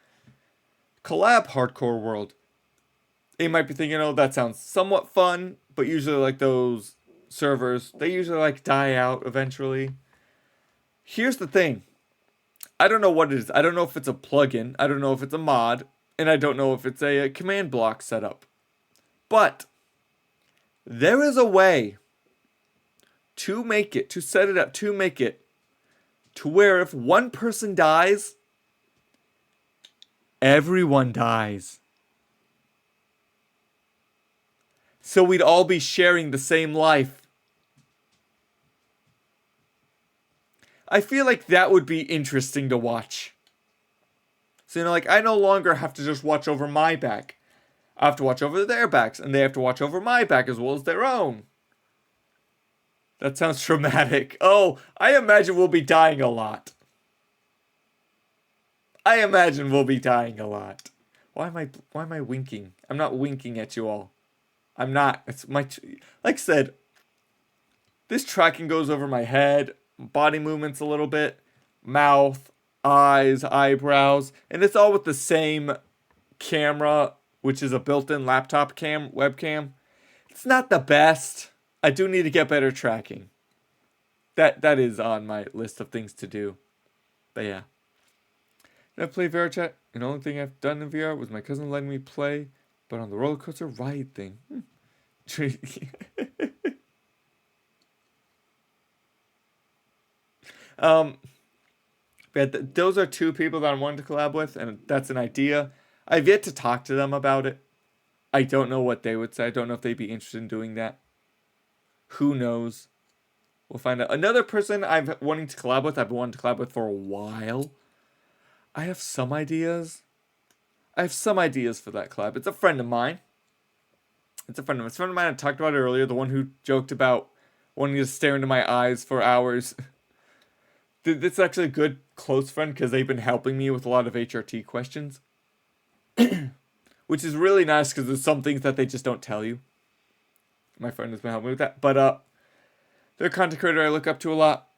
collab hardcore world. They might be thinking, oh, that sounds somewhat fun, but usually like those servers, they usually like die out eventually. Here's the thing. I don't know what it is. I don't know if it's a plugin. I don't know if it's a mod. And I don't know if it's a command block setup. But there is a way to set it up, to make it to where if one person dies, everyone dies. So we'd all be sharing the same life. I feel like that would be interesting to watch. So, like, I no longer have to just watch over my back. I have to watch over their backs, and they have to watch over my back as well as their own. That sounds traumatic. Oh, I imagine we'll be dying a lot. Why am I winking? I'm not winking at you all. I'm not. It's my, like I said, this tracking goes over my head, body movements a little bit, mouth, eyes, eyebrows, and it's all with the same camera, which is a built-in laptop webcam. It's not the best. I do need to get better tracking. That is on my list of things to do. But yeah. I've played VR chat, and the only thing I've done in VR was my cousin letting me play, but on the roller coaster ride thing. But those are 2 people that I'm wanting to collab with, and that's an idea. I've yet to talk to them about it. I don't know what they would say. I don't know if they'd be interested in doing that. Who knows? We'll find out. Another person I've been wanting to collab with for a while. I have some ideas. for that collab. It's a friend of mine. It's a friend of mine. I talked about it earlier. The one who joked about wanting to stare into my eyes for hours. This is actually a good close friend because they've been helping me with a lot of HRT questions. Which is really nice because there's some things that they just don't tell you. My friend has been helping me with that. But they're a content creator I look up to a lot.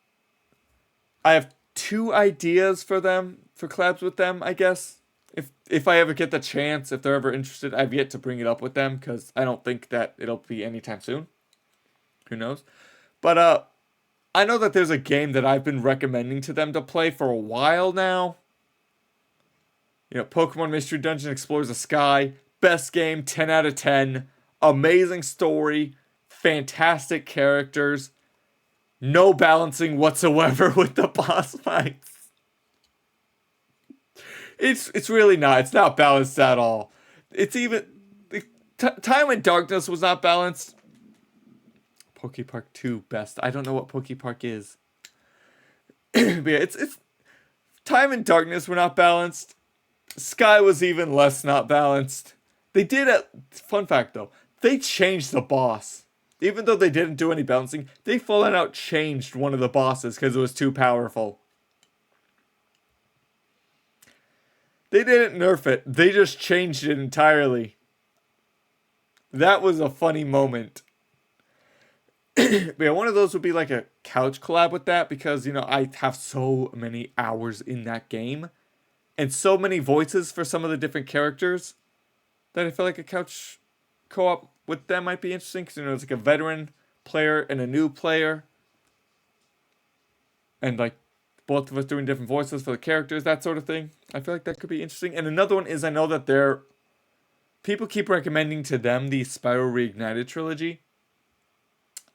I have 2 ideas for collabs with them, I guess. If I ever get the chance, if they're ever interested, I've yet to bring it up with them because I don't think that it'll be anytime soon. Who knows? But I know that there's a game that I've been recommending to them to play for a while now. Pokemon Mystery Dungeon Explores the Sky. Best game, 10 out of 10. Amazing story. Fantastic characters. No balancing whatsoever with the boss fights. It's really not. It's not balanced at all. It's even... Time and Darkness was not balanced. Pokepark 2 best. I don't know what Pokepark is. But yeah, it's Time and Darkness were not balanced. Sky was even less not balanced. They did it. Fun fact though, they changed the boss. Even though they didn't do any balancing, they full out changed one of the bosses because it was too powerful. They didn't nerf it. They just changed it entirely. That was a funny moment. Yeah, one of those would be like a couch collab with that because, I have so many hours in that game and so many voices for some of the different characters that I feel like a couch co-op with them might be interesting because, it's like a veteran player and a new player. And like both of us doing different voices for the characters, that sort of thing. I feel like that could be interesting. And another one is I know that people keep recommending to them the Spyro Reignited trilogy.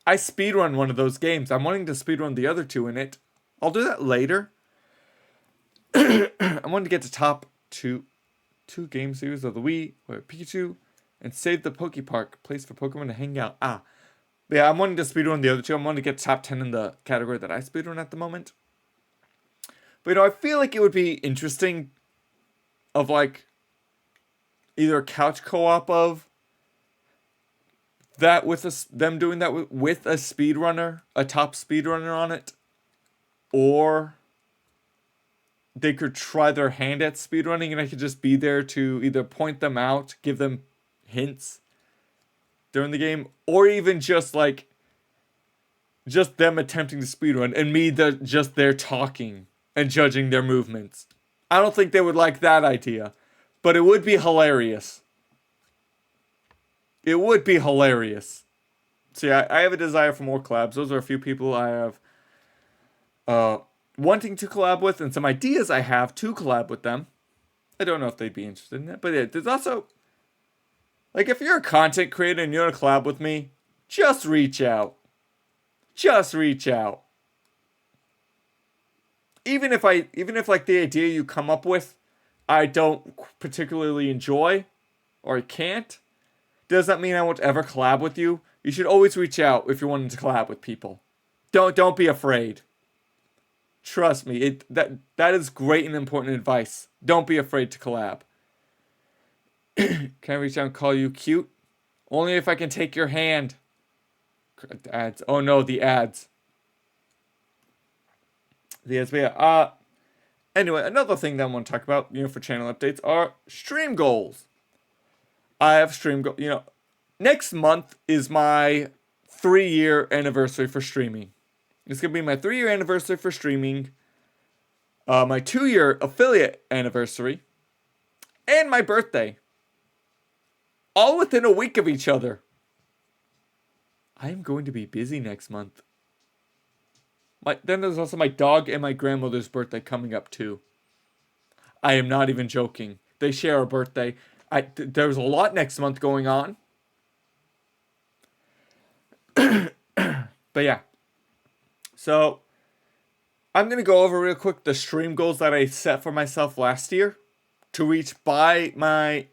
I speedrun one of those games. I'm wanting to speedrun the other two in it. I'll do that later. I wanted to get to top two game series of the Wii, or Pikachu, and save the Pokepark, place for Pokemon to hang out. But yeah, I'm wanting to speedrun the other two. I'm wanting to get top 10 in the category that I speedrun at the moment. But I feel like it would be interesting of like either a couch co-op of that with them doing that with a speedrunner, a top speedrunner on it, or they could try their hand at speedrunning and I could just be there to either point them out, give them hints during the game, or even just them attempting to speedrun and me just there talking and judging their movements. I don't think they would like that idea, but it would be hilarious. It would be hilarious. So yeah, I have a desire for more collabs. Those are a few people I have wanting to collab with and some ideas I have to collab with them. I don't know if they'd be interested in it, but yeah, there's also like if you're a content creator and you want to collab with me, just reach out. Just reach out. Even if like the idea you come up with I don't particularly enjoy or I can't, does that mean I won't ever collab with you? You should always reach out if you're wanting to collab with people. Don't be afraid. Trust me, that is great and important advice. Don't be afraid to collab. Can I reach out and call you cute? Only if I can take your hand. Ads. Oh no, the ads. The ads. But yeah, anyway, another thing that I want to talk about, for channel updates are stream goals. I have stream goals. Next month is my 3-year anniversary for streaming. It's going to be my 3-year anniversary for streaming, my 2-year affiliate anniversary, and my birthday. All within a week of each other. I am going to be busy next month. Then there's also my dog and my grandmother's birthday coming up too. I am not even joking. They share a birthday. There's a lot next month going on. But yeah. So, I'm going to go over real quick the stream goals that I set for myself last year to reach by my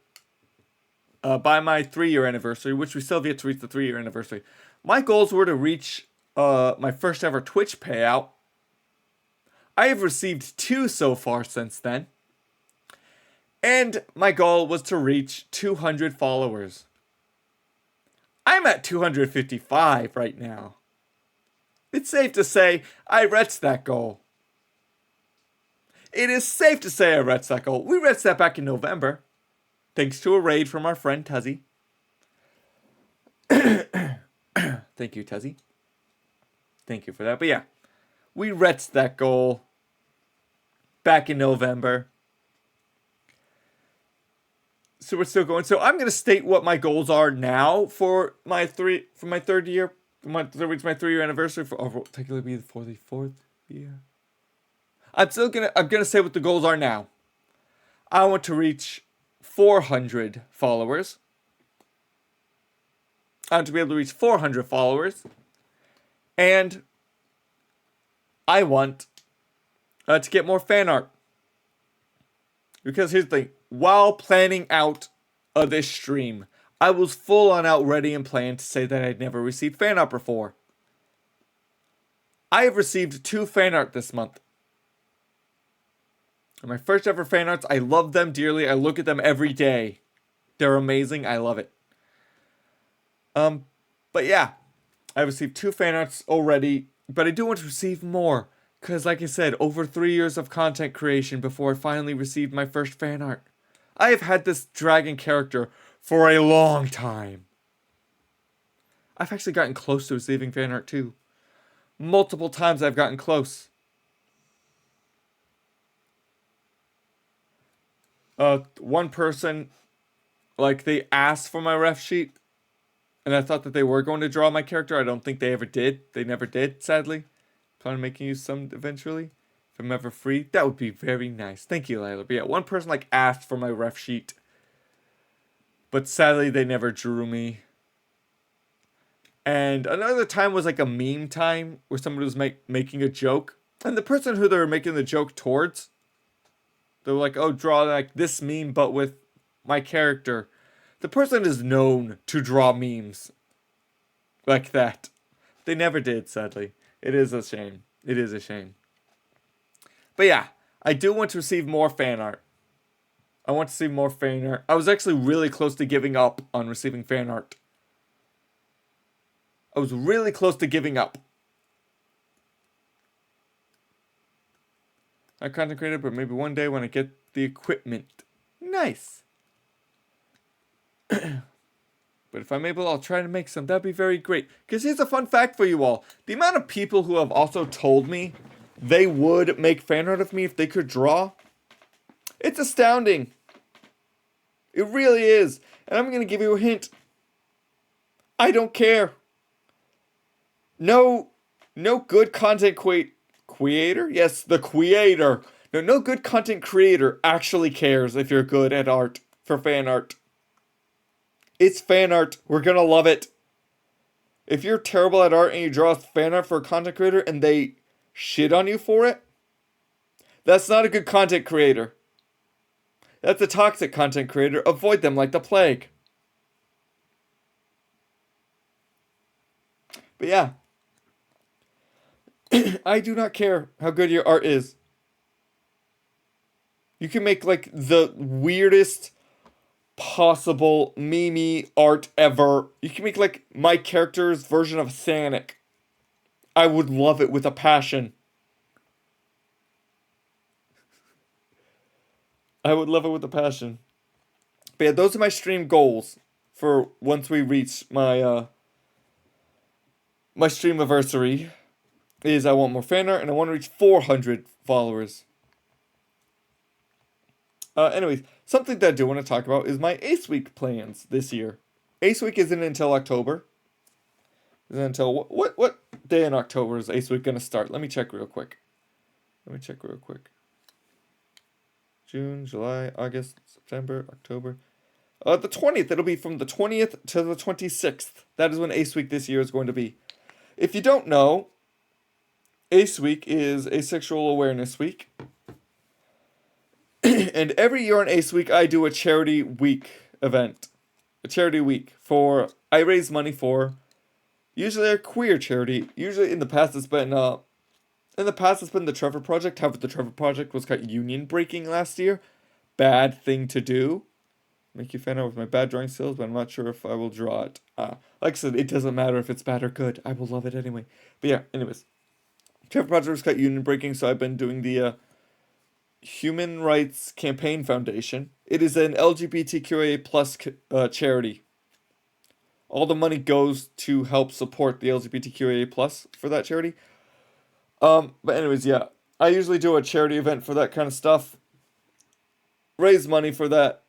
3-year anniversary, which we still have yet to reach the 3-year anniversary. My goals were to reach my first ever Twitch payout. I have received 2 so far since then. And my goal was to reach 200 followers. I'm at 255 right now. It's safe to say I reached that goal. It is safe to say I reached that goal. We reached that back in November. Thanks to a raid from our friend Tuzzy. Thank you, Tuzzy. Thank you for that. But yeah, we reached that goal back in November. So we're still going. So I'm going to state what my goals are now for my 3rd year. My 3-year anniversary technically be for the 4th year. I'm gonna say what the goals are now. I want to reach 400 followers. I want to be able to reach 400 followers. And I want to get more fan art. Because here's the thing. While planning out this stream, I was full on out ready and planned to say that I'd never received fan art before. I have received 2 fan art this month. My first ever fan arts. I love them dearly. I look at them every day. They're amazing. I love it. But yeah, I received 2 fan arts already, but I do want to receive more. Because, like I said, over 3 years of content creation before I finally received my first fan art. I have had this dragon character for a long time. I've actually gotten close to receiving fan art too. Multiple times I've gotten close. One person, like, they asked for my ref sheet, and I thought that they were going to draw my character. I don't think they ever did. They never did, sadly. Plan on making you some eventually. If I'm ever free, that would be very nice. Thank you, Lila. But yeah, one person, like, asked for my ref sheet, but sadly they never drew me. And another time was like a meme time where somebody was making a joke, and the person who they were making the joke towards, they were like, "Oh, draw like this meme, but with my character." The person is known to draw memes like that. They never did, sadly. It is a shame. It is a shame. But yeah, I do want to receive more fan art. I want to see more fan art. I was actually really close to giving up on receiving fan art. I was really close to giving up. Not content creator, but maybe one day when I get the equipment. Nice. But if I'm able, I'll try to make some. That'd be very great. Because here's a fun fact for you all. The amount of people who have also told me they would make fan art of me if they could draw. It's astounding. It really is. And I'm going to give you a hint. I don't care. No good content creator? Yes, the creator. No good content creator actually cares if you're good at art for fan art. It's fan art. We're gonna love it. If you're terrible at art and you draw fan art for a content creator and they shit on you for it, that's not a good content creator. That's a toxic content creator. Avoid them like the plague. But yeah. I do not care how good your art is. You can make like the weirdest possible meme art ever. You can make like my character's version of Sanic. I would love it with a passion. I would love it with a passion. But yeah, those are my stream goals for once we reach my my stream anniversary. Is I want more fan art and I want to reach 400 followers. Anyways, something that I do want to talk about is my Ace Week plans this year. Ace Week isn't until October. Isn't until what day in October is Ace Week gonna start? Let me check real quick. June, July, August, September, October. The 20th. It'll be from the 20th to the 26th. That is when Ace Week this year is going to be. If you don't know, Ace Week is Asexual Awareness Week. And every year on Ace Week, I do a charity week event. A charity week for, I raise money for, usually a queer charity. Usually in the past it's been, the Trevor Project. However, the Trevor Project was kind of union breaking last year. Bad thing to do. Make you fan art with my bad drawing skills, but I'm not sure if I will draw it. Like I said, it doesn't matter if it's bad or good. I will love it anyway. But yeah, anyways. Trevor Project was cut union breaking, so I've been doing the Human Rights Campaign Foundation. It is an LGBTQIA plus charity. All the money goes to help support the LGBTQIA plus for that charity. But anyways, yeah, I usually do a charity event for that kind of stuff. Raise money for that.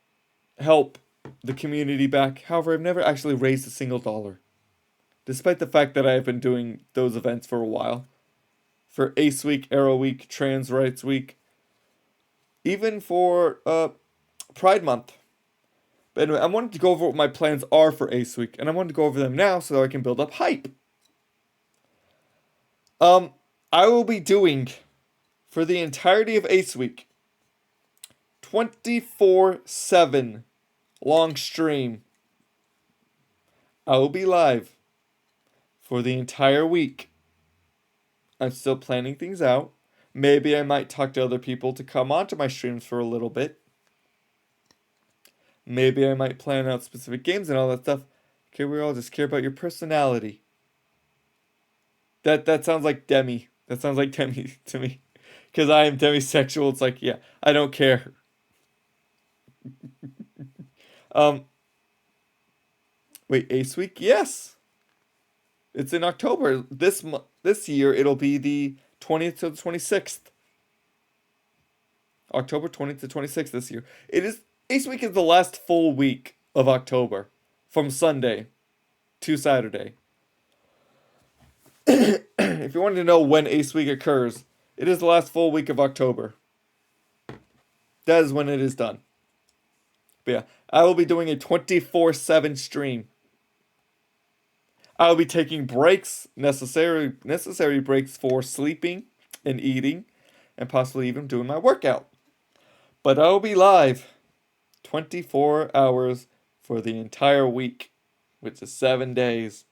Help the community back. However, I've never actually raised a single dollar. Despite the fact that I have been doing those events for a while. For Ace Week, Arrow Week, Trans Rights Week. Even for Pride Month. But anyway, I wanted to go over what my plans are for Ace Week. And I wanted to go over them now so that I can build up hype. I will be doing, for the entirety of Ace Week, 24/7 long stream. I will be live for the entire week. I'm still planning things out. Maybe I might talk to other people to come onto my streams for a little bit. Maybe I might plan out specific games and all that stuff. Okay, we all just care about your personality. That sounds like Demi. That sounds like Demi to me. Because I am demisexual. It's like, yeah, I don't care. um, Wait, Ace Week? Yes. It's in October. This year, it'll be the 20th to the 26th. October 20th to 26th this year. Ace Week is the last full week of October. From Sunday to Saturday. If you wanted to know when Ace Week occurs, it is the last full week of October. That is when it is done. But yeah, I will be doing a 24/7 stream. I will be taking breaks, necessary breaks for sleeping and eating, and possibly even doing my workout. But I will be live 24 hours for the entire week, which is 7 days.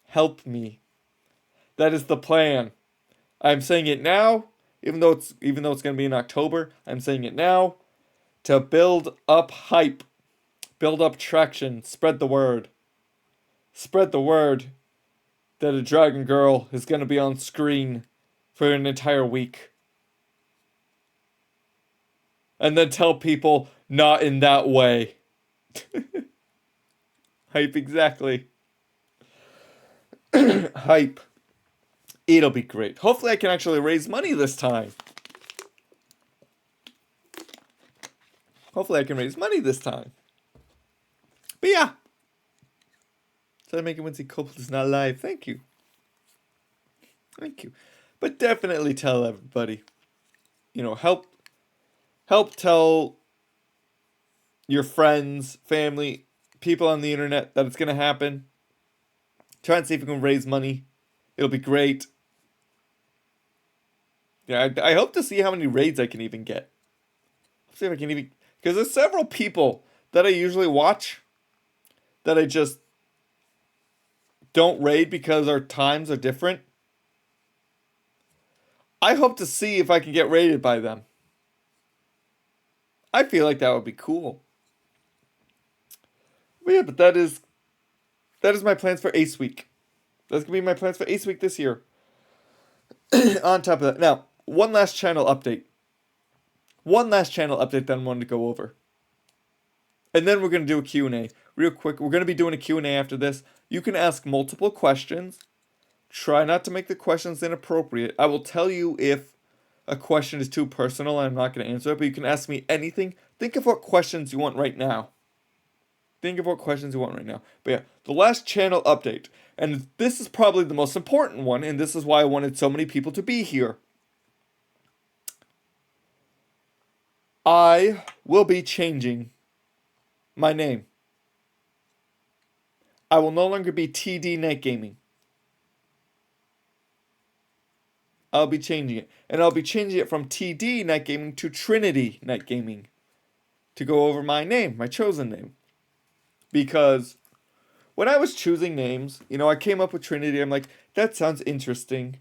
Help me. That is the plan. I'm saying it now, even though it's going to be in October. I'm saying it now to build up hype, build up traction, spread the word. Spread the word that a dragon girl is going to be on screen for an entire week. And then tell people not in that way. Hype, exactly. Hype. It'll be great. Hopefully I can actually raise money this time. Hopefully I can raise money this time. But yeah. So I'm making Wincy Coppold is not live. Thank you. Thank you. But definitely tell everybody. You know, help tell your friends, family, people on the internet that it's going to happen. Try and see if you can raise money. It'll be great. Yeah, I hope to see how many raids I can even get. See if I can even... Because there's several people that I usually watch that I just don't raid because our times are different. I hope to see if I can get raided by them. I feel like that would be cool. But yeah, but that is my plans for Ace Week. That's going to be my plans for Ace Week this year. On top of that. Now, one last channel update that I wanted to go over. And then we're going to do a Q&A. Real quick, we're going to be doing a Q&A after this. You can ask multiple questions. Try not to make the questions inappropriate. I will tell you if a question is too personal and I'm not going to answer it, but you can ask me anything. Think of what questions you want right now. But yeah, the last channel update. And this is probably the most important one, and this is why I wanted so many people to be here. I will be changing my name. I will no longer be TD Night Gaming. I'll be changing it. And I'll be changing it from TD Night Gaming to Trinity Night Gaming. To go over my name, my chosen name. Because when I was choosing names, you know, I came up with Trinity. I'm like, that sounds interesting.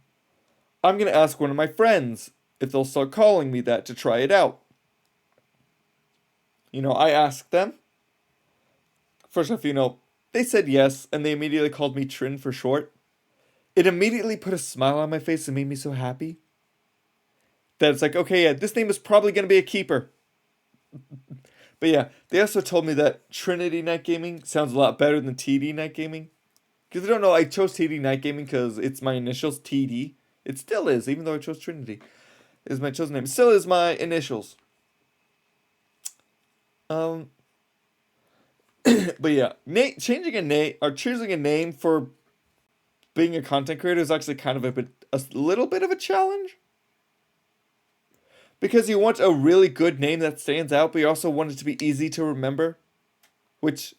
I'm going to ask one of my friends if they'll start calling me that to try it out. You know, I asked them. First off, you know, they said yes, and they immediately called me Trin for short. It immediately put a smile on my face and made me so happy. That it's like, okay, yeah, this name is probably going to be a keeper. But yeah, they also told me that Trinity Night Gaming sounds a lot better than TD Night Gaming. Because I don't know, I chose TD Night Gaming because it's my initials, TD. It still is, even though I chose Trinity. Is my chosen name. It still is my initials. But yeah, choosing a name for being a content creator is actually kind of a little bit of a challenge. Because you want a really good name that stands out, but you also want it to be easy to remember. Which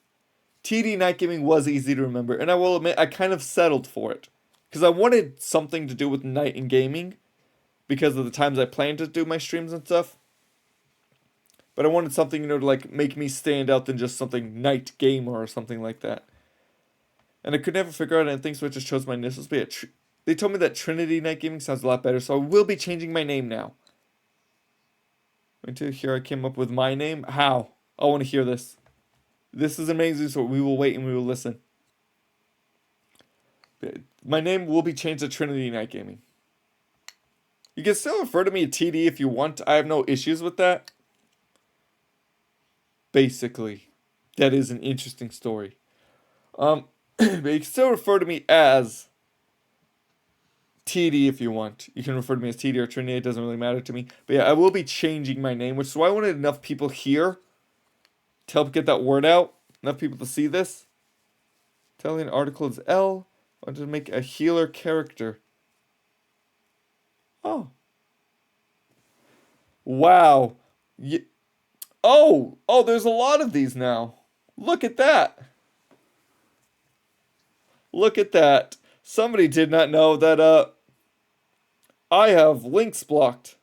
TD Night Gaming was easy to remember, and I will admit I kind of settled for it. Because I wanted something to do with night and gaming, because of the times I planned to do my streams and stuff. But I wanted something, you know, to like make me stand out than just something night gamer or something like that. And I could never figure out anything, so I just chose my initials. But yeah, they told me that Trinity Night Gaming sounds a lot better, so I will be changing my name now. Until here I came up with my name. How? I want to hear this. This is amazing, so we will wait and we will listen. My name will be changed to Trinity Night Gaming. You can still refer to me as TD if you want. I have no issues with that. Basically, that is an interesting story. But you can still refer to me as TD if you want. You can refer to me as TD or Trinity. It doesn't really matter to me. But yeah, I will be changing my name, which is why I wanted enough people here to help get that word out. Enough people to see this. Telling an article is L. I wanted to make a healer character. Oh. Wow. Oh, there's a lot of these now. Look at that. Look at that. Somebody did not know that I have links blocked.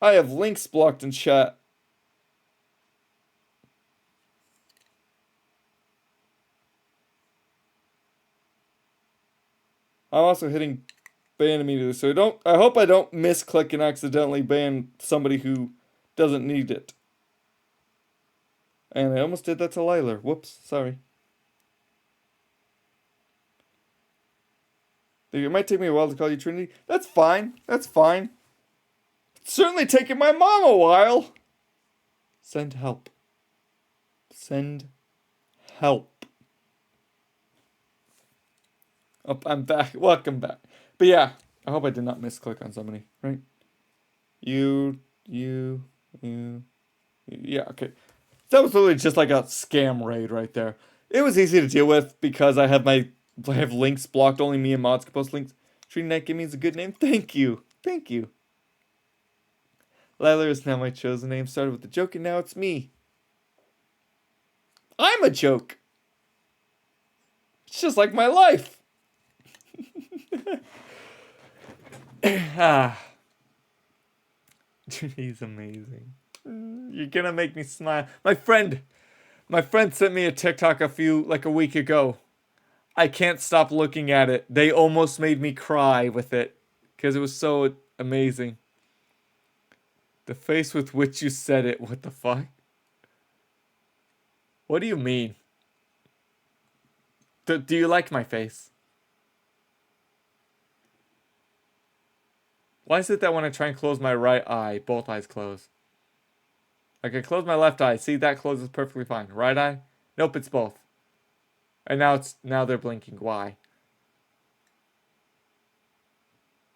I have links blocked in chat. I'm also hitting ban immediately, so I hope I don't misclick and accidentally ban somebody who doesn't need it. And I almost did that to Liler. Whoops, sorry. It might take me a while to call you Trinity. That's fine. That's fine. It's certainly taking my mom a while. Send help. Send help. Oh, I'm back. Welcome back. But yeah, I hope I did not misclick on somebody, right? You. Yeah, okay. That was literally just like a scam raid right there. It was easy to deal with because I have links blocked. Only me and mods can post links. Trinity Night Gaming is a good name. Thank you. Thank you. Liler is now my chosen name. Started with a joke and now it's me. I'm a joke. It's just like my life. He's amazing. You're gonna make me smile. My friend sent me a TikTok a week ago. I can't stop looking at it. They almost made me cry with it because it was so amazing. The face with which you said it. What the fuck? What do you mean? Do you like my face? Why is it that when I try and close my right eye, both eyes close? Like I close my left eye, see that closes perfectly fine. Right eye? Nope, it's both. And now they're blinking. Why?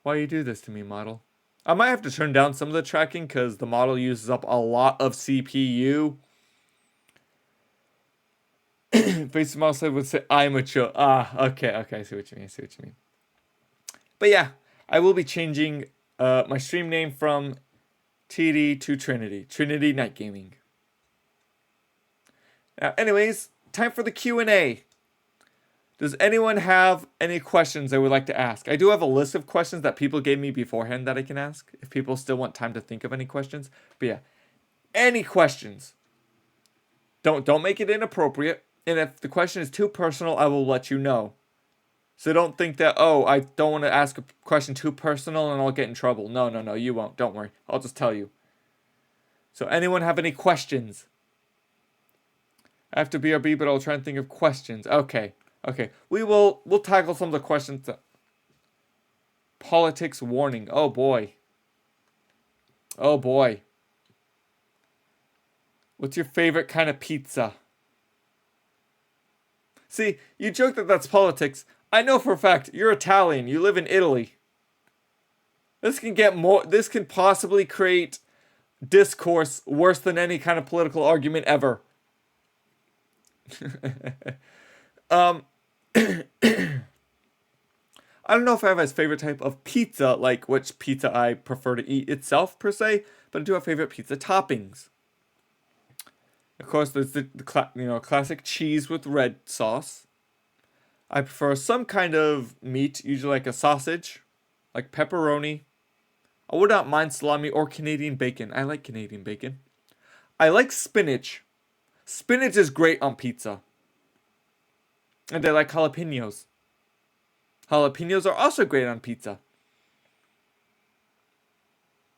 Why you do this to me, model? I might have to turn down some of the tracking because the model uses up a lot of CPU. Face model said would say I'm a chill. Okay, I see what you mean. But yeah, I will be changing my stream name from TD to Trinity. Trinity Night Gaming. Now, anyways, time for the Q&A. Does anyone have any questions they would like to ask? I do have a list of questions that people gave me beforehand that I can ask, if people still want time to think of any questions. But yeah, any questions. Don't make it inappropriate. And if the question is too personal, I will let you know. So don't think that, I don't want to ask a question too personal and I'll get in trouble. No, you won't. Don't worry. I'll just tell you. So anyone have any questions? I have to BRB, but I'll try and think of questions. Okay. We'll tackle some of the questions. Politics warning. Oh boy. What's your favorite kind of pizza? See, you joke that that's politics. I know for a fact you're Italian. You live in Italy. This can possibly create discourse worse than any kind of political argument ever. I don't know if I have a favorite type of pizza, like which pizza I prefer to eat itself per se, but I do have favorite pizza toppings. Of course, there's the classic cheese with red sauce. I prefer some kind of meat, usually like a sausage, like pepperoni. I would not mind salami or Canadian bacon. I like Canadian bacon. I like spinach. Spinach is great on pizza. And they like jalapenos. Jalapenos are also great on pizza.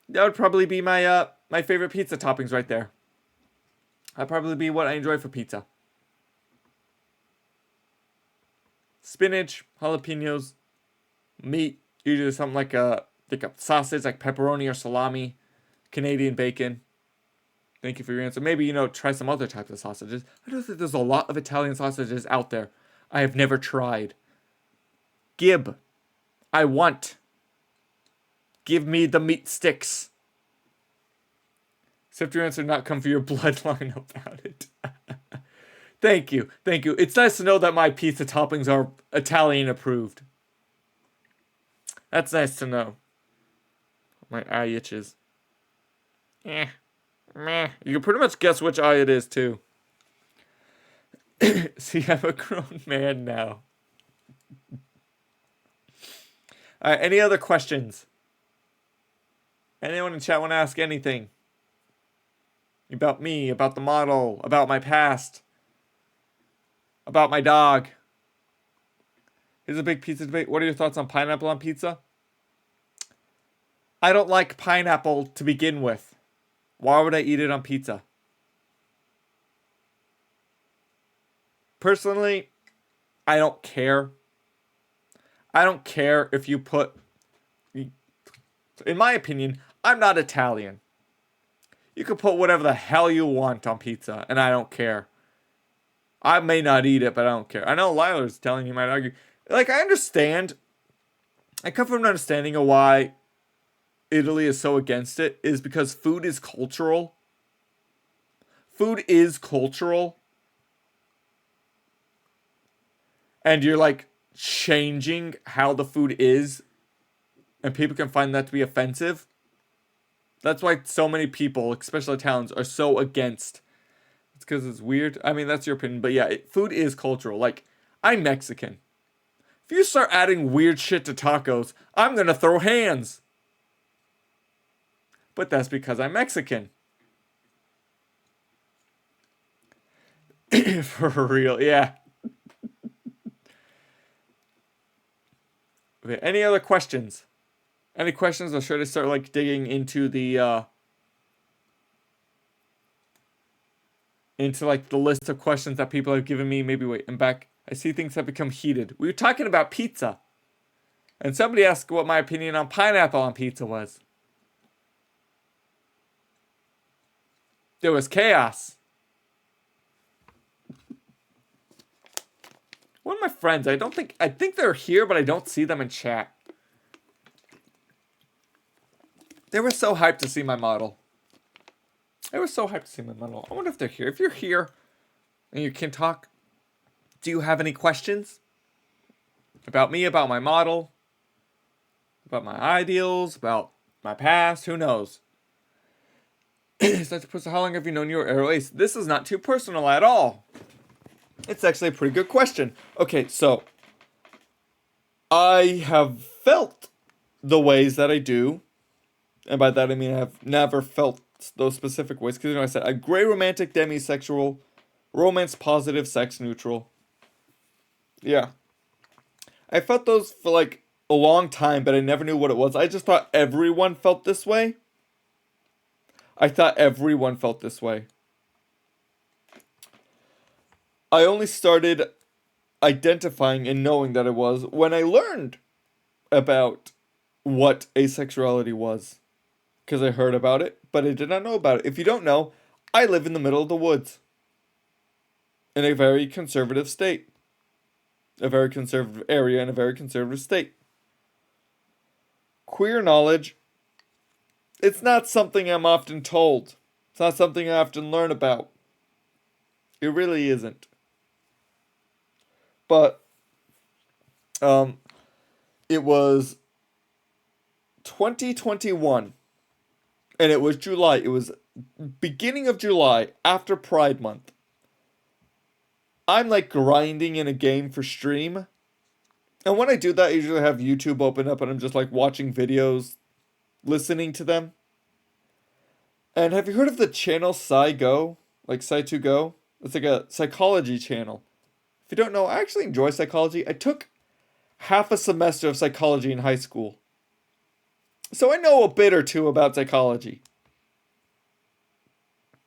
That would probably be my favorite pizza toppings right there. That'd probably be what I enjoy for pizza. Spinach, jalapenos, meat, usually something like a sausage, like pepperoni or salami, Canadian bacon. Thank you for your answer. Maybe, try some other types of sausages. I know that there's a lot of Italian sausages out there I have never tried. Gib. I want. Give me the meat sticks. Except your answer not come for your bloodline about it. Thank you. Thank you. It's nice to know that my pizza toppings are Italian approved. That's nice to know. My eye itches. Meh. You can pretty much guess which eye it is, too. See, I'm a grown man now. Alright, any other questions? Anyone in chat want to ask anything? About me, about the model, about my past, about my dog. Here's a big pizza debate. What are your thoughts on pineapple on pizza? I don't like pineapple to begin with. Why would I eat it on pizza? Personally, I don't care. I don't care if you put... In my opinion, I'm not Italian. You can put whatever the hell you want on pizza, and I don't care. I may not eat it, but I don't care. I know Lila's telling you, might argue. Like, I understand. I come from an understanding of why Italy is so against it, is because food is cultural. Food is cultural. And you're, like, changing how the food is, and people can find that to be offensive. That's why so many people, especially Italians, are so against. It's because it's weird. I mean, that's your opinion. But yeah, food is cultural. Like, I'm Mexican. If you start adding weird shit to tacos, I'm going to throw hands. But that's because I'm Mexican. For real, yeah. Okay, any other questions? Any questions, or should I start, like, digging into the, like, the list of questions that people have given me? Maybe wait, I'm back. I see things have become heated. We were talking about pizza. And somebody asked what my opinion on pineapple on pizza was. There was chaos. One of my friends, I think they're here, but I don't see them in chat. They were so hyped to see my model. I wonder if they're here. If you're here and you can talk, do you have any questions? About me, about my model, about my ideals, about my past, who knows? How long have you known your Aroace? This is not too personal at all. It's actually a pretty good question. Okay, so I have felt the ways that I do. And by that I mean I've never felt those specific ways. Because I said I'm gray romantic, demisexual, romance positive, sex neutral. Yeah. I felt those for like a long time, but I never knew what it was. I just thought everyone felt this way. I only started identifying and knowing that it was when I learned about what asexuality was. Because I heard about it, but I did not know about it. If you don't know, I live in the middle of the woods. In a very conservative state. A very conservative area in a very conservative state. Queer knowledge, it's not something I'm often told. It's not something I often learn about. It really isn't. But, it was 2021. And it was July. It was beginning of July, after Pride Month. I'm like grinding in a game for stream. And when I do that, I usually have YouTube open up and I'm just like watching videos, listening to them. And have you heard of the channel SciGo? Like Sci2Go? It's like a psychology channel. If you don't know, I actually enjoy psychology. I took half a semester of psychology in high school. So I know a bit or two about psychology.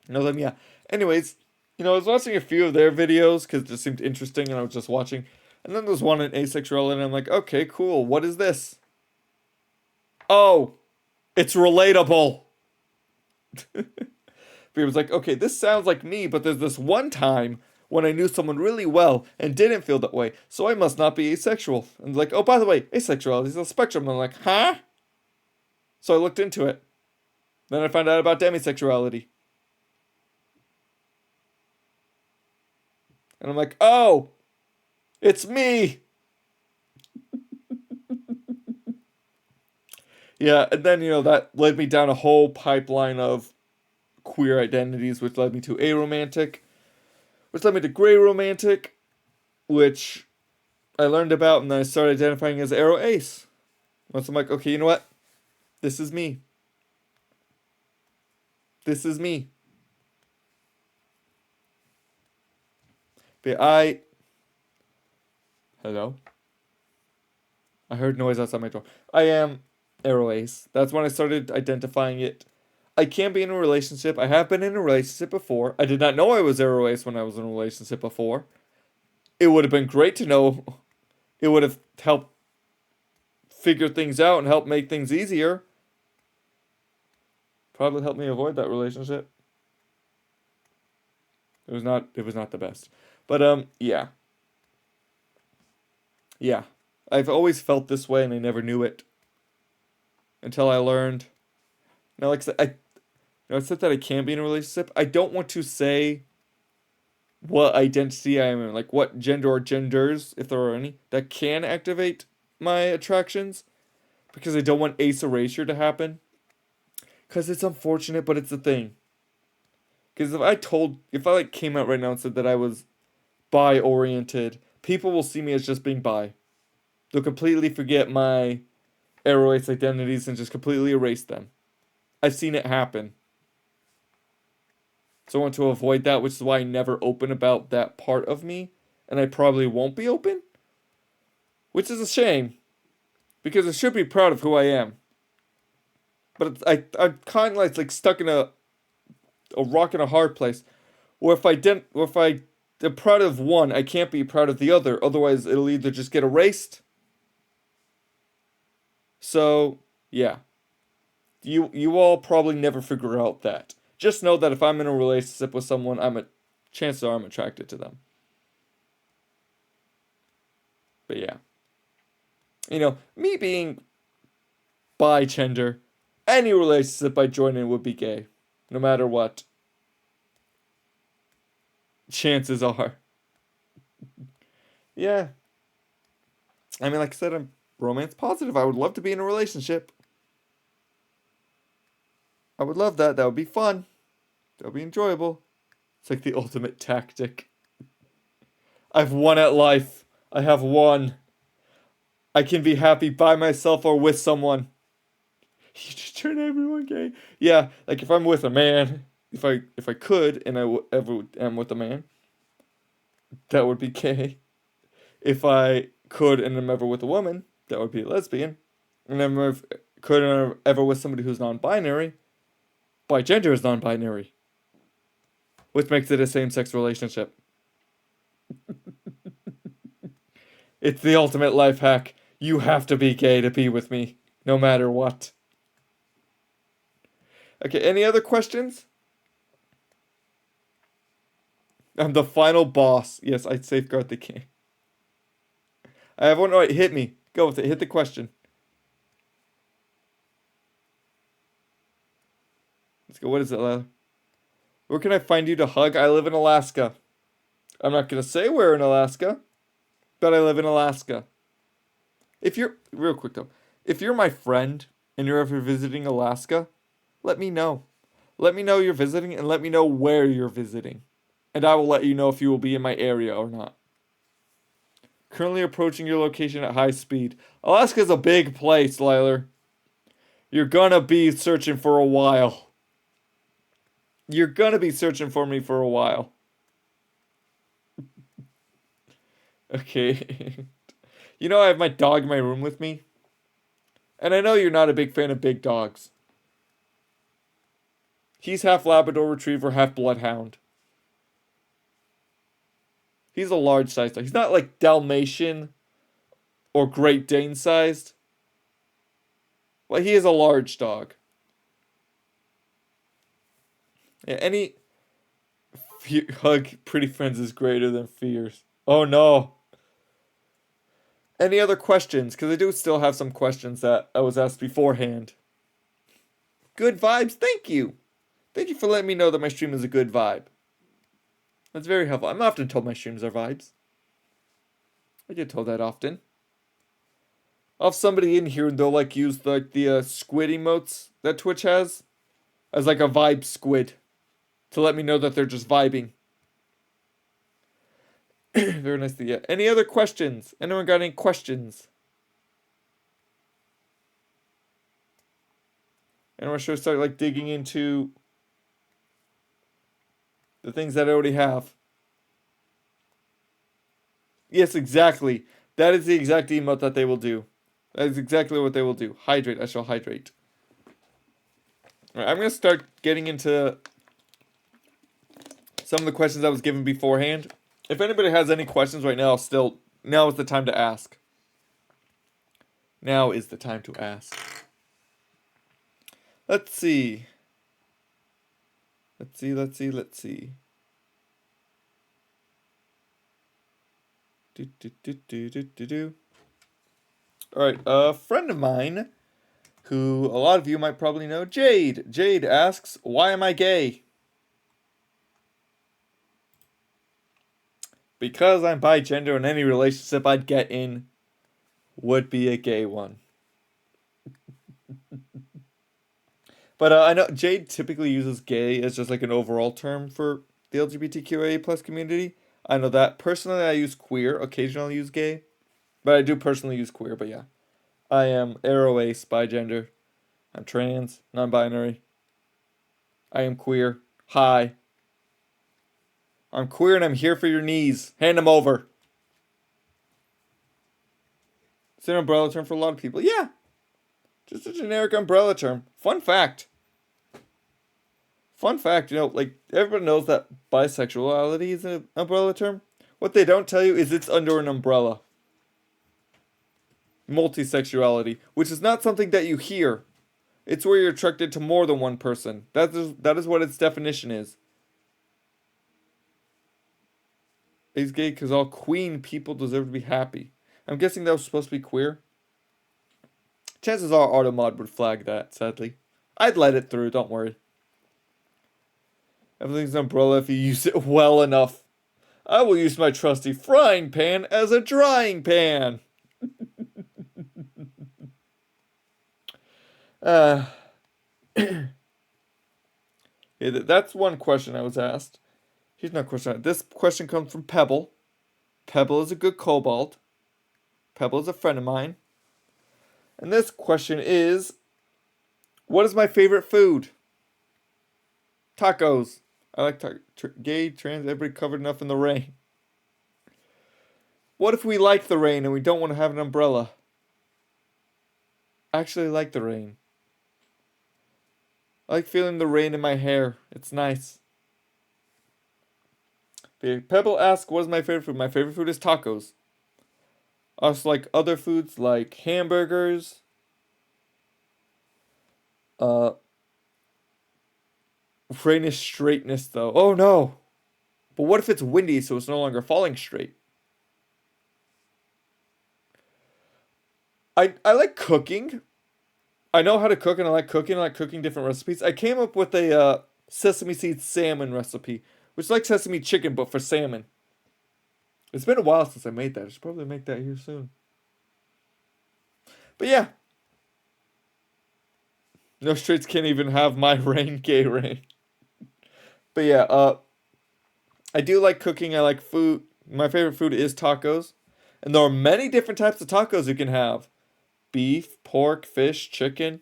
Know them, yeah. Anyways, I was watching a few of their videos because it just seemed interesting and I was just watching. And then there's one on asexuality and I'm like, okay, cool. What is this? Oh, it's relatable. He was like, okay, this sounds like me, but there's this one time when I knew someone really well and didn't feel that way, so I must not be asexual. And like, oh, by the way, asexuality is a spectrum. And I'm like, huh? So I looked into it. Then I found out about demisexuality. And I'm like, oh, it's me. Yeah, and then, that led me down a whole pipeline of queer identities, which led me to aromantic, which led me to gray romantic, which I learned about, and then I started identifying as Aroace. Once I'm like, okay, you know what? This is me. This is me. But hello? I heard noise outside my door. I am Aroace. That's when I started identifying it. I can be in a relationship. I have been in a relationship before. I did not know I was Aroace when I was in a relationship before. It would have been great to know. It would have helped figure things out and help make things easier. Probably helped me avoid that relationship. It was not the best. But yeah. Yeah. I've always felt this way and I never knew it. Until I learned. Now, like I said that I can be in a relationship. I don't want to say what identity I am in, like what gender or genders, if there are any, that can activate my attractions, because I don't want ace erasure to happen. Because it's unfortunate, but it's the thing. Because if I came out right now and said that I was bi oriented, people will see me as just being bi. They'll completely forget my Aroace identities and just completely erase them. I've seen it happen. So I want to avoid that, which is why I never open about that part of me. And I probably won't be open. Which is a shame. Because I should be proud of who I am. But I'm kind of like stuck in a rock and a hard place. Or if I am proud of one, I can't be proud of the other. Otherwise, it'll either just get erased. So, yeah. You all probably never figure out that. Just know that if I'm in a relationship with someone, chances are I'm attracted to them. But yeah. Me being bi-gender, any relationship I join in would be gay. No matter what. Chances are. Yeah. I mean, like I said, I'm romance positive. I would love to be in a relationship. I would love that. That would be fun. That would be enjoyable. It's like the ultimate tactic. I've won at life. I have won. I can be happy by myself or with someone. You just turn everyone gay. Yeah, like if I'm with a man, if I could and I ever am with a man, that would be gay. If I could and am ever with a woman, that would be lesbian. And if I could and am ever with somebody who's non-binary, bi-gender is non-binary. Which makes it a same-sex relationship. It's the ultimate life hack. You have to be gay to be with me, no matter what. Okay, any other questions? I'm the final boss. Yes, I safeguard the king. I have one. All right, hit me. Go with it. Hit the question. Let's go. What is it, Lila? Where can I find you to hug? I live in Alaska. I'm not going to say where in Alaska, but I live in Alaska. Real quick though, if you're my friend and you're ever visiting Alaska, let me know. Let me know you're visiting and let me know where you're visiting. And I will let you know if you will be in my area or not. Currently approaching your location at high speed. Alaska's a big place, Liler. You're gonna be searching for a while. You're gonna be searching for me for a while. Okay. You know, I have my dog in my room with me. And I know you're not a big fan of big dogs. He's half Labrador Retriever, half Bloodhound. He's a large sized dog. He's not like Dalmatian or Great Dane sized. Well, he is a large dog. Yeah, any hug pretty friends is greater than fears. Oh no. Any other questions? Because I do still have some questions that I was asked beforehand. Good vibes, thank you. Thank you for letting me know that my stream is a good vibe. That's very helpful. I'm often told my streams are vibes. I get told that often. I'll have somebody in here and they'll like use the squid emotes that Twitch has as like a vibe squid to let me know that they're just vibing. Very nice to get. Any other questions? Anyone got any questions? Anyone should start like digging into the things that I already have? Yes, exactly. That is the exact emote that they will do. That is exactly what they will do. Hydrate. I shall hydrate. Alright, I'm going to start getting into some of the questions I was given beforehand. If anybody has any questions right now, now is the time to ask. Now is the time to ask. Let's see. Let's see. Alright, a friend of mine, who a lot of you might probably know, Jade. Jade asks, why am I gay? Because I'm bi-gender and any relationship I'd get in would be a gay one. But I know Jade typically uses gay as just like an overall term for the LGBTQIA plus community. I know that. Personally, I use queer. Occasionally I use gay. But I do personally use queer, but yeah. I am Aroace, bi-gender. I'm trans, non-binary. I am queer. Hi. I'm queer and I'm here for your knees. Hand them over. It's an umbrella term for a lot of people. Yeah. Just a generic umbrella term. Fun fact, like, everybody knows that bisexuality is an umbrella term. What they don't tell you is it's under an umbrella. Multisexuality, which is not something that you hear. It's where you're attracted to more than one person. That is what its definition is. He's gay because all queen people deserve to be happy. I'm guessing that was supposed to be queer. Chances are Automod would flag that, sadly. I'd let it through, don't worry. Everything's an umbrella if you use it well enough. I will use my trusty frying pan as a drying pan. Yeah, that's one question I was asked. Here's no question. This question comes from Pebble. Pebble is a good kobold. Pebble is a friend of mine. And this question is, what is my favorite food? Tacos. I like gay, trans, everybody covered enough in the rain. What if we like the rain and we don't want to have an umbrella? I actually like the rain. I like feeling the rain in my hair. It's nice. Pebble asks, what is my favorite food? My favorite food is tacos. I also like other foods like hamburgers. Rain is straightness though. Oh no! But what if it's windy so it's no longer falling straight? I like cooking. I know how to cook and I like cooking. I like cooking different recipes. I came up with a sesame seed salmon recipe, which is like sesame chicken but for salmon. It's been a while since I made that. I should probably make that here soon. But yeah. No straights can't even have my rain, gay rain. But yeah, I do like cooking. I like food. My favorite food is tacos. And there are many different types of tacos you can have. Beef, pork, fish, chicken.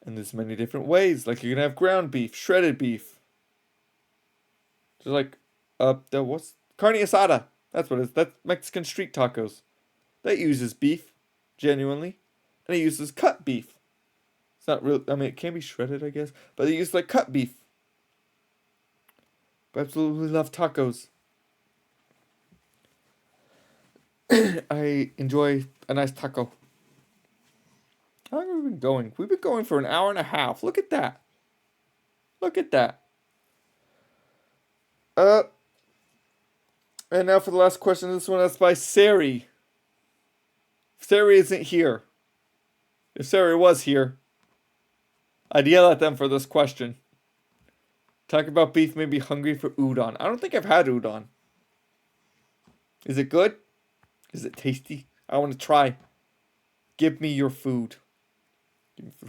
And there's many different ways. Like you can have ground beef, shredded beef. Just like, what's carne asada? That's what it is. That's Mexican street tacos. That uses beef, genuinely. And it uses cut beef. It's not real. I mean, it can be shredded, I guess. But they use like cut beef. I absolutely love tacos. I enjoy a nice taco. How long have we been going? We've been going for an hour and a half. Look at that. Look at that. And now for the last question. This one is by Sari. Sari isn't here. If Sari was here, I'd yell at them for this question. Talk about beef made me hungry for udon. I don't think I've had udon. Is it good? Is it tasty? I want to try. Give me your food.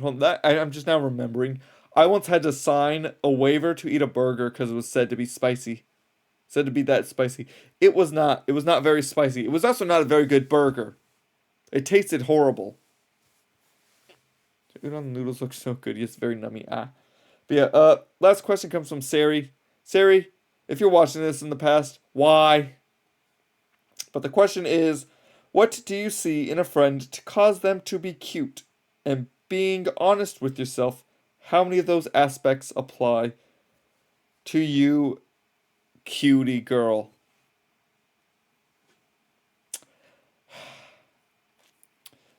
I'm just now remembering. I once had to sign a waiver to eat a burger because it was said to be spicy. Said to be that spicy. It was not. It was not very spicy. It was also not a very good burger. It tasted horrible. Udon noodles look so good. Yes, very nummy. But yeah, last question comes from Sari. Sari, if you're watching this in the past, why? But the question is, what do you see in a friend to cause them to be cute? And being honest with yourself, how many of those aspects apply to you, cutie girl?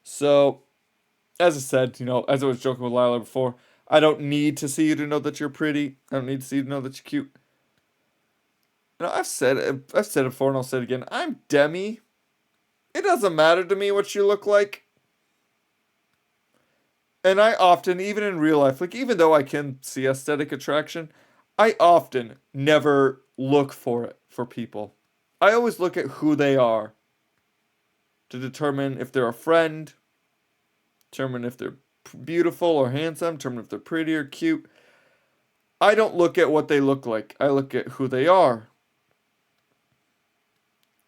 So, as I said, as I was joking with Lila before, I don't need to see you to know that you're pretty. I don't need to see you to know that you're cute. I've said it before and I'll say it again. I'm Demi. It doesn't matter to me what you look like. And I often, even in real life, like even though I can see aesthetic attraction, I often never look for it for people. I always look at who they are to determine if they're a friend, determine if they're beautiful or handsome, determine if they're pretty or cute. I don't look at what they look like. I look at who they are.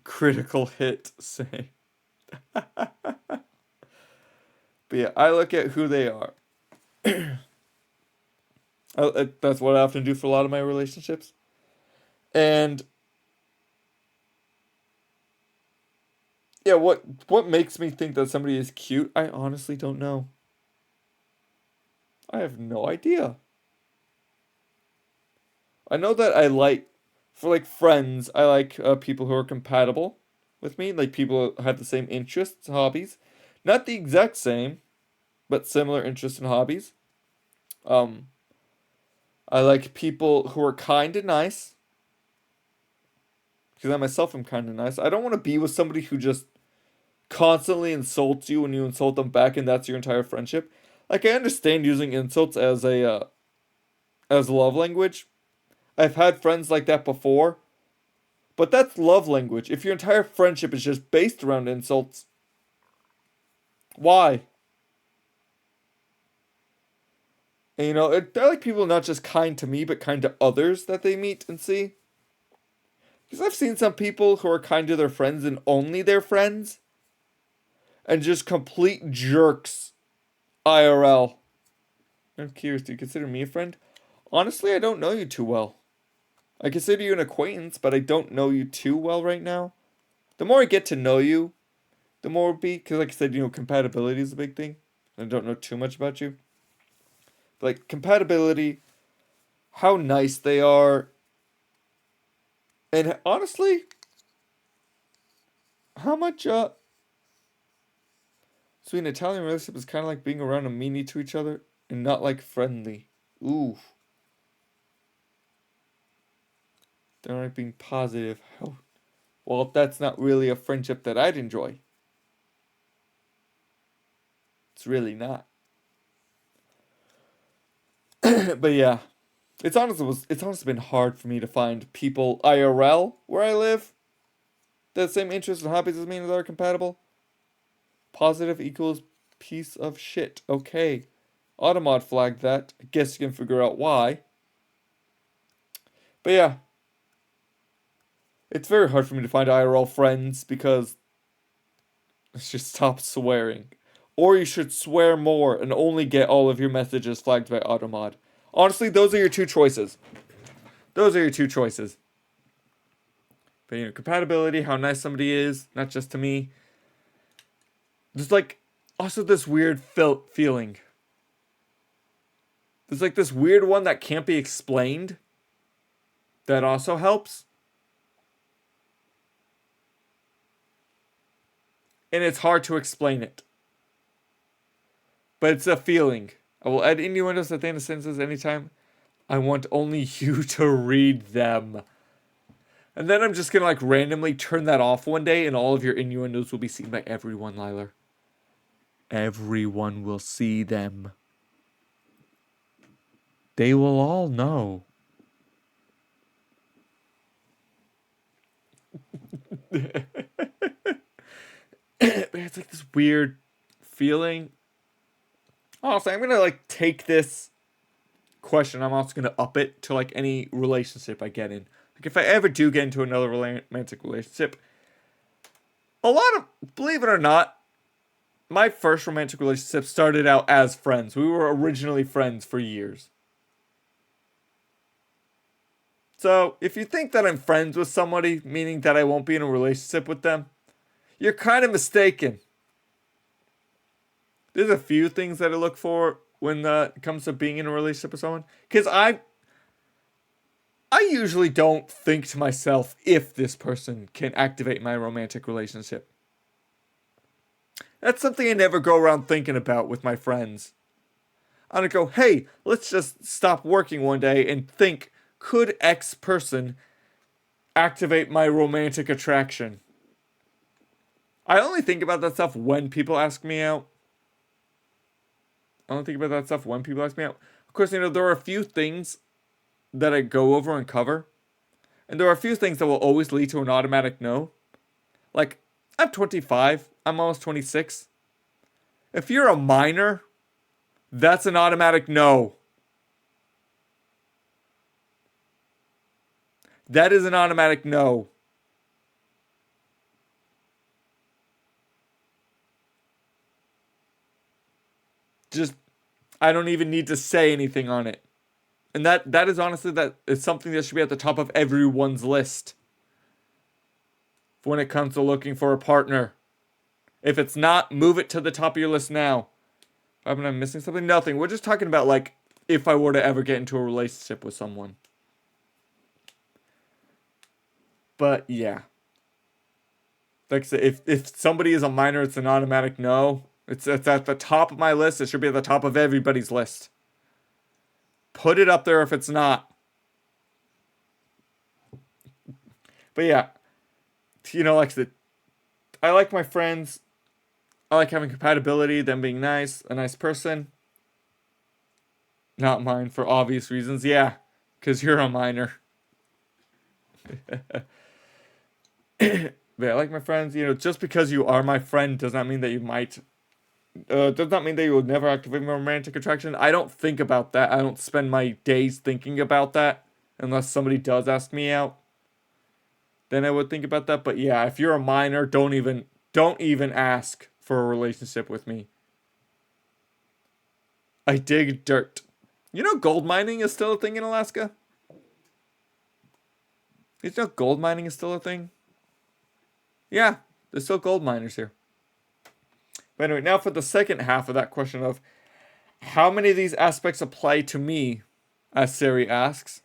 Critical hit, say. But yeah, I look at who they are. That's what I often do for a lot of my relationships. And yeah, what makes me think that somebody is cute? I honestly don't know. I have no idea. I know that for like friends, I like people who are compatible with me, like people who have the same interests, hobbies. Not the exact same, but similar interests and hobbies. I like people who are kind and nice. Because I myself am kind of nice. I don't want to be with somebody who just constantly insults you when you insult them back and that's your entire friendship. Like, I understand using insults as a love language. I've had friends like that before. But that's love language. If your entire friendship is just based around insults, why? And I like people not just kind to me, but kind to others that they meet and see. Because I've seen some people who are kind to their friends and only their friends. And just complete jerks. IRL. I'm curious, do you consider me a friend? Honestly, I don't know you too well. I consider you an acquaintance, but I don't know you too well right now. The more I get to know you, the more it will be. Because like I said, compatibility is a big thing. I don't know too much about you. But like, compatibility, how nice they are. And honestly, how much, so an Italian relationship is kind of like being around a meanie to each other and not like friendly. Ooh. They're not being positive. Oh. Well, that's not really a friendship that I'd enjoy. It's really not. But yeah. It's honestly been hard for me to find people IRL where I live that have the same interests and hobbies as me and that are compatible. Positive equals piece of shit. Okay. Automod flagged that. I guess you can figure out why. But yeah. It's very hard for me to find IRL friends because let's just stop swearing. Or you should swear more and only get all of your messages flagged by Automod. Honestly, those are your two choices. Those are your two choices. But, you know, compatibility, how nice somebody is, not just to me. There's, like, also this weird feeling. There's, like, this weird one that can't be explained. That also helps. And it's hard to explain it. But it's a feeling. I will add innuendos at the end of sentences anytime. I want only you to read them. And then I'm just going to like randomly turn that off one day and all of your innuendos will be seen by everyone, Liler. Everyone will see them. They will all know. It's like this weird feeling. Also, I'm going to like take this question. I'm also going to up it to like any relationship I get in. Like if I ever do get into another romantic relationship, believe it or not, my first romantic relationship started out as friends. We were originally friends for years. So, if you think that I'm friends with somebody, meaning that I won't be in a relationship with them, you're kind of mistaken. There's a few things that I look for when it comes to being in a relationship with someone. Because I usually don't think to myself if this person can activate my romantic relationship. That's something I never go around thinking about with my friends. I don't go, hey, let's just stop working one day and think, could X person activate my romantic attraction? I only think about that stuff when people ask me out. Of course, you know, there are a few things that I go over and cover. And there are a few things that will always lead to an automatic no. Like, I'm 25. I'm almost 26. If you're a minor, that's an automatic no. That is an automatic no. Just, I don't even need to say anything on it. And that is honestly, that is something that should be at the top of everyone's list. When it comes to looking for a partner. If it's not, move it to the top of your list now. Am I missing something? Nothing. We're just talking about, like, if I were to ever get into a relationship with someone. But, yeah. Like I said, if somebody is a minor, it's an automatic no. It's at the top of my list. It should be at the top of everybody's list. Put it up there if it's not. But, yeah. You know, like I said, I like my friends. I like having compatibility, them being nice, a nice person. Not mine for obvious reasons. Yeah, because you're a minor. But I like my friends. You know, just because you are my friend does not mean that you might. Does not mean that you will never activate my romantic attraction. I don't think about that. I don't spend my days thinking about that unless somebody does ask me out. Then I would think about that. But yeah, if you're a minor, don't even ask for a relationship with me. I dig dirt. You know gold mining is still a thing in Alaska? You know gold mining is still a thing? Yeah, there's still gold miners here. But anyway, now for the second half of that question of how many of these aspects apply to me, as Siri asks.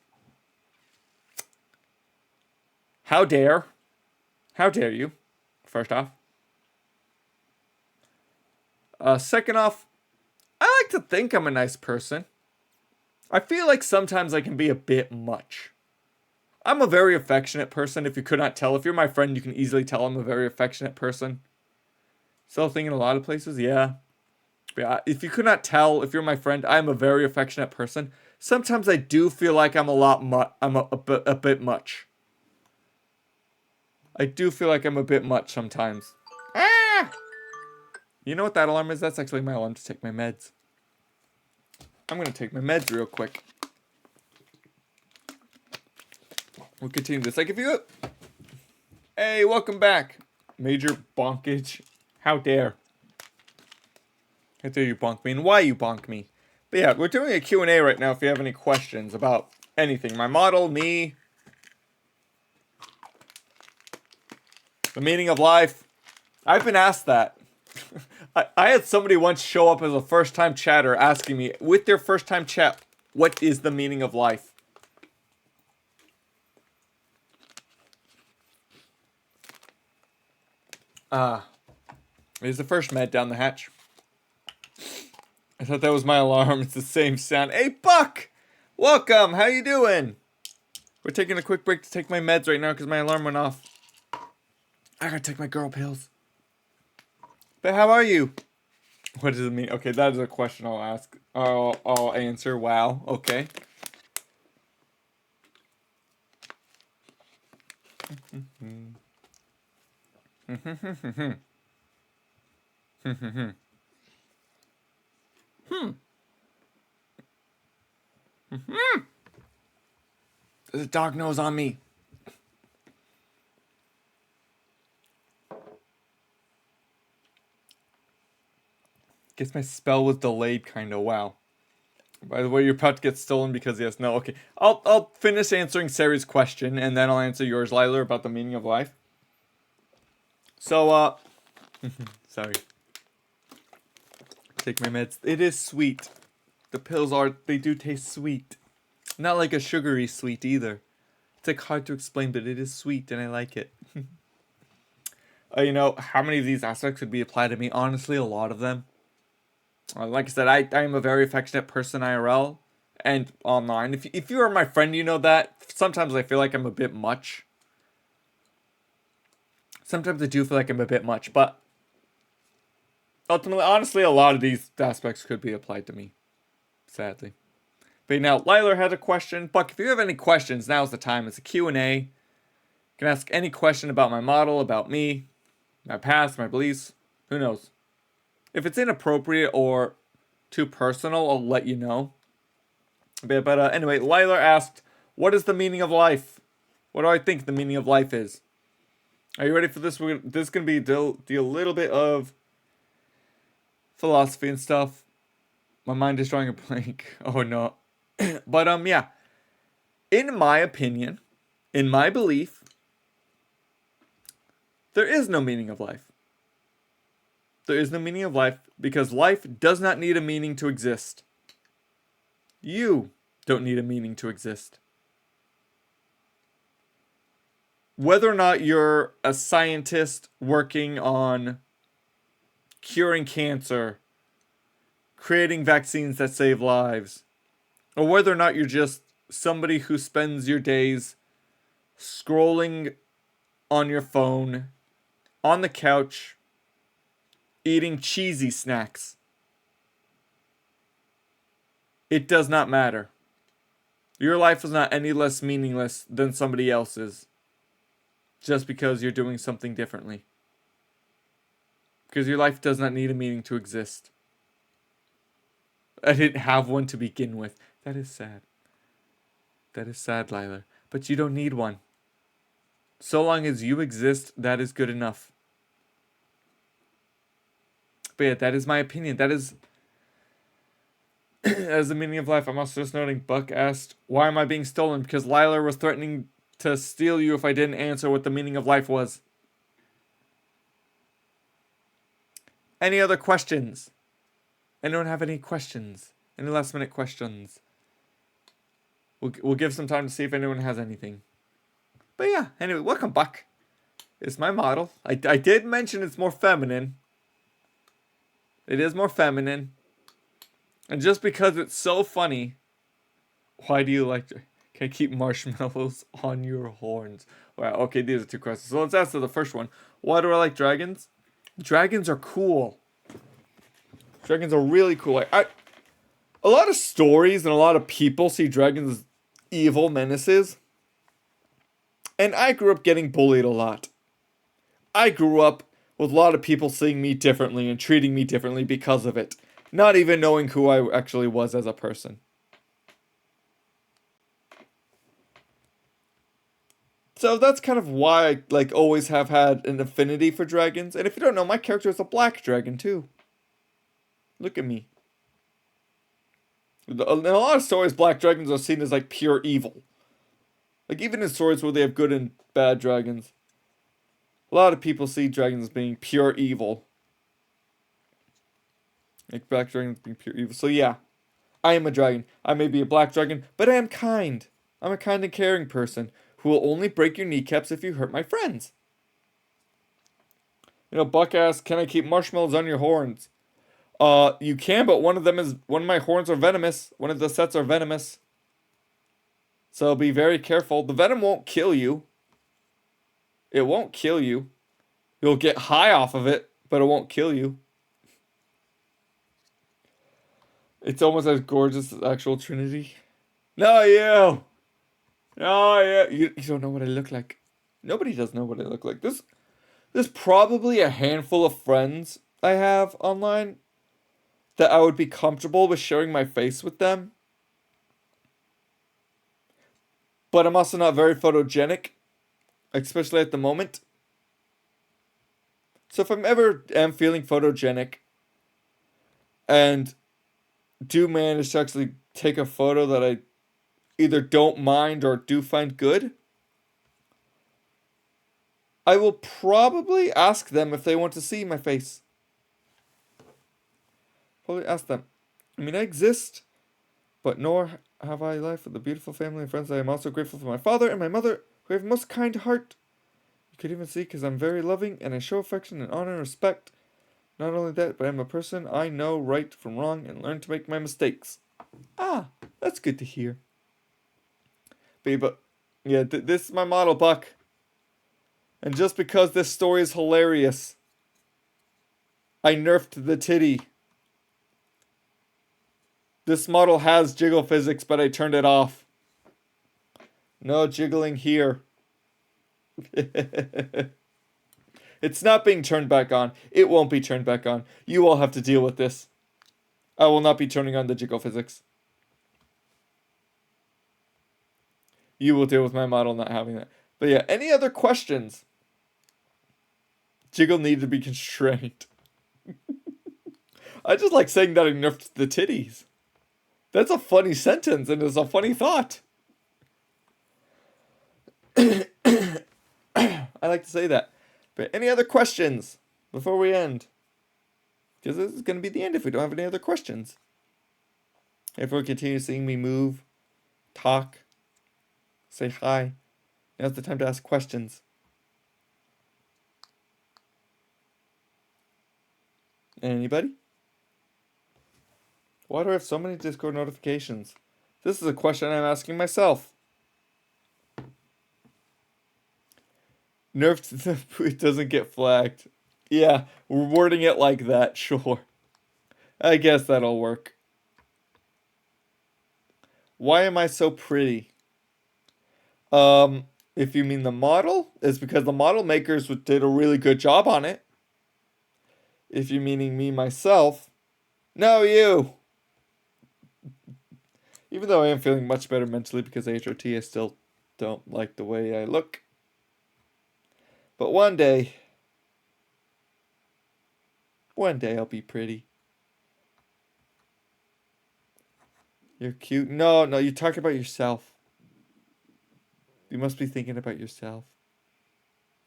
How dare you, first off. Second off, I like to think I'm a nice person. I feel like sometimes I can be a bit much. I'm a very affectionate person, if you could not tell. If you're my friend, you can easily tell I'm a very affectionate person. Still a thing in a lot of places, yeah. But yeah, if you could not tell, if you're my friend, I'm a very affectionate person. Sometimes I do feel like I'm a bit much. I do feel like I'm a bit much sometimes. Ah! You know what that alarm is? That's actually my alarm to take my meds. I'm going to take my meds real quick. We'll continue this. Like if you... Hey, welcome back. Major bonkage. How dare. How dare you bonk me and why you bonk me. But yeah, we're doing a Q&A right now if you have any questions about anything. My model, me... The meaning of life. I've been asked that. I had somebody once show up as a first-time chatter asking me, with their first-time chat, what is the meaning of life? Here's the first med down the hatch. I thought that was my alarm. It's the same sound. Hey, Buck! Welcome! How you doing? We're taking a quick break to take my meds right now because my alarm went off. I gotta take my girl pills. But how are you? What does it mean? Okay, that is a question I'll ask. I'll answer. Wow. Okay. There's a dog nose on me. Guess my spell was delayed, kinda. Wow. By the way, you're about to get stolen because yes, no. Okay, I'll finish answering Sari's question and then I'll answer yours, Liler, about the meaning of life. So, sorry. Take my meds. It is sweet. The pills they do taste sweet. Not like a sugary sweet either. It's like hard to explain, but it is sweet and I like it. You know, how many of these aspects could be applied to me? Honestly, a lot of them. Like I said, I am a very affectionate person IRL and online. If you are my friend, you know that. Sometimes I feel like I'm a bit much. Sometimes I do feel like I'm a bit much, but ultimately, honestly, a lot of these aspects could be applied to me. Sadly. But now, Liler had a question. Buck, if you have any questions, now's the time. It's a Q&A. You can ask any question about my model, about me, my past, my beliefs. Who knows? If it's inappropriate or too personal, I'll let you know. But anyway, Liler asked, what is the meaning of life? What do I think the meaning of life is? Are you ready for this? This is going to be a little bit of philosophy and stuff. My mind is drawing a blank. Oh, no. But, yeah. In my opinion, in my belief, there is no meaning of life. There is no meaning of life because life does not need a meaning to exist. You don't need a meaning to exist. Whether or not you're a scientist working on curing cancer, creating vaccines that save lives, or whether or not you're just somebody who spends your days scrolling on your phone, on the couch, eating cheesy snacks. It does not matter. Your life is not any less meaningless than somebody else's just because you're doing something differently. Because your life does not need a meaning to exist. I didn't have one to begin with. That is sad. That is sad, Liler. But you don't need one. So long as you exist, that is good enough. But yeah, that is my opinion. That is as the meaning of life. I'm also just noting, Buck asked, why am I being stolen? Because Liler was threatening to steal you if I didn't answer what the meaning of life was. Any other questions? Anyone have any questions? Any last minute questions? We'll give some time to see if anyone has anything. But yeah, anyway, welcome back. It's my model. I did mention it's more feminine. It is more feminine. And just because it's so funny, why do you like to... Can I keep marshmallows on your horns? Wow, okay, these are two questions. So let's answer the first one. Why do I like dragons? Dragons are cool. Dragons are really cool. A lot of stories and a lot of people see dragons as evil menaces. And I grew up getting bullied a lot. I grew up with a lot of people seeing me differently and treating me differently because of it. Not even knowing who I actually was as a person. So that's kind of why I always have had an affinity for dragons. And if you don't know, my character is a black dragon too. Look at me. In a lot of stories, black dragons are seen as pure evil. Even in stories where they have good and bad dragons. A lot of people see dragons as being pure evil. Like black dragons being pure evil. So yeah, I am a dragon. I may be a black dragon, but I am kind. I'm a kind and caring person who will only break your kneecaps if you hurt my friends. You know, Buck asks, can I keep marshmallows on your horns? You can, but one of my horns are venomous. One of the sets are venomous. So be very careful. The venom won't kill you. It won't kill you. You'll get high off of it, but it won't kill you. It's almost as gorgeous as actual Trinity. No, you. No, yeah. You don't know what I look like. Nobody does know what I look like. There's probably a handful of friends I have online that I would be comfortable with sharing my face with them. But I'm also not very photogenic, especially at the moment. So if I'm ever am feeling photogenic and do manage to actually take a photo that I either don't mind or do find good, I will probably ask them if they want to see my face. Probably ask them. I mean, I exist, but nor have I life with a beautiful family and friends. I am also grateful for my father and my mother, who have a most kind heart. You could even see because I'm very loving and I show affection and honor and respect. Not only that, but I'm a person I know right from wrong and learn to make my mistakes. Ah, that's good to hear. But yeah, this is my model, Buck. And just because this story is hilarious, I nerfed the titty. This model has jiggle physics, but I turned it off. No jiggling here. It's not being turned back on. It won't be turned back on. You all have to deal with this. I will not be turning on the jiggle physics. You will deal with my model not having that. But yeah, any other questions? Jiggle needed to be constrained. I just like saying that I nerfed the titties. That's a funny sentence and it's a funny thought. I like to say that. But any other questions before we end? Because this is going to be the end if we don't have any other questions. If we continue seeing me move, talk, say hi, now's the time to ask questions. Anybody? Why do I have so many Discord notifications? This is a question I'm asking myself. Nerfed it doesn't get flagged. Yeah, we're wording it like that, sure. I guess that'll work. Why am I so pretty? If you mean the model, it's because the model makers did a really good job on it. If you're meaning me myself, no, you. Even though I am feeling much better mentally because HOT, I still don't like the way I look. But one day I'll be pretty. You're cute. No, you're talking about yourself. You must be thinking about yourself.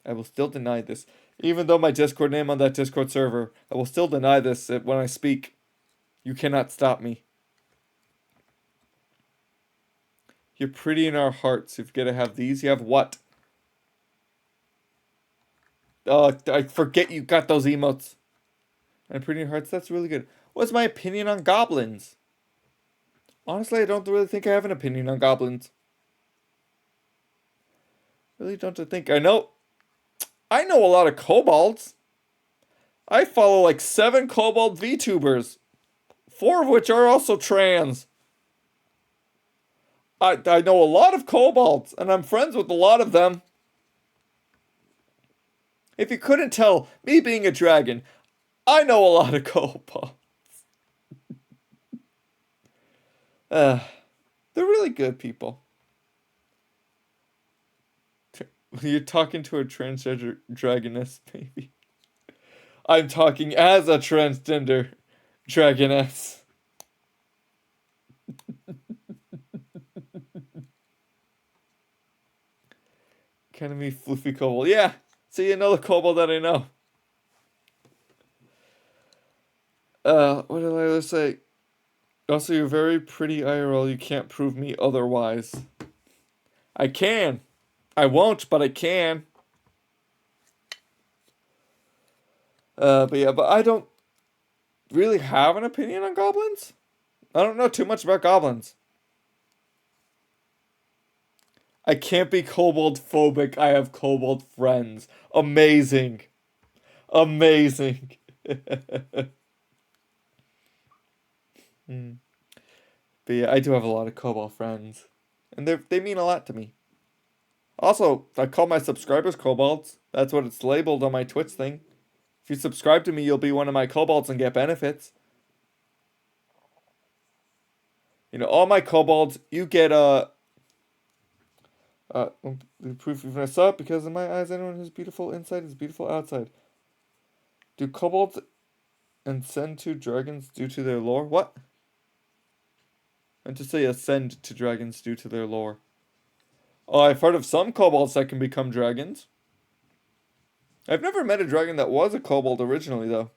I will still deny this. Even though my Discord name on that Discord server, I will still deny this when I speak. You cannot stop me. You're pretty in our hearts. If you're gonna have these, you have what? I forget you got those emotes. And pretty in your hearts, that's really good. What's my opinion on goblins? Honestly, I don't really think I have an opinion on goblins. Really don't think. I know a lot of kobolds. I follow like 7 kobold VTubers. 4 of which are also trans. I know a lot of kobolds, and I'm friends with a lot of them. If you couldn't tell, me being a dragon, I know a lot of kobolds. They're really good people. You're talking to a transgender dragoness, baby. I'm talking as a transgender dragoness. Kind of me floofy kobold. Yeah, See, another kobold that I know. What did I say? Also, you're very pretty IRL. You can't prove me otherwise. I can. I won't, but I can. But yeah, but I don't really have an opinion on goblins. I don't know too much about goblins. I can't be kobold phobic. I have kobold friends. Amazing. Amazing. Hmm. But yeah, I do have a lot of kobold friends. And they mean a lot to me. Also, I call my subscribers kobolds. That's what it's labeled on my Twitch thing. If you subscribe to me, you'll be one of my kobolds and get benefits. You know, all my kobolds, you get the proof of mess up because in my eyes, anyone who's beautiful inside is beautiful outside. Do kobolds ascend to dragons due to their lore? What? And to say ascend to dragons due to their lore. Oh, I've heard of some kobolds that can become dragons. I've never met a dragon that was a kobold originally, though.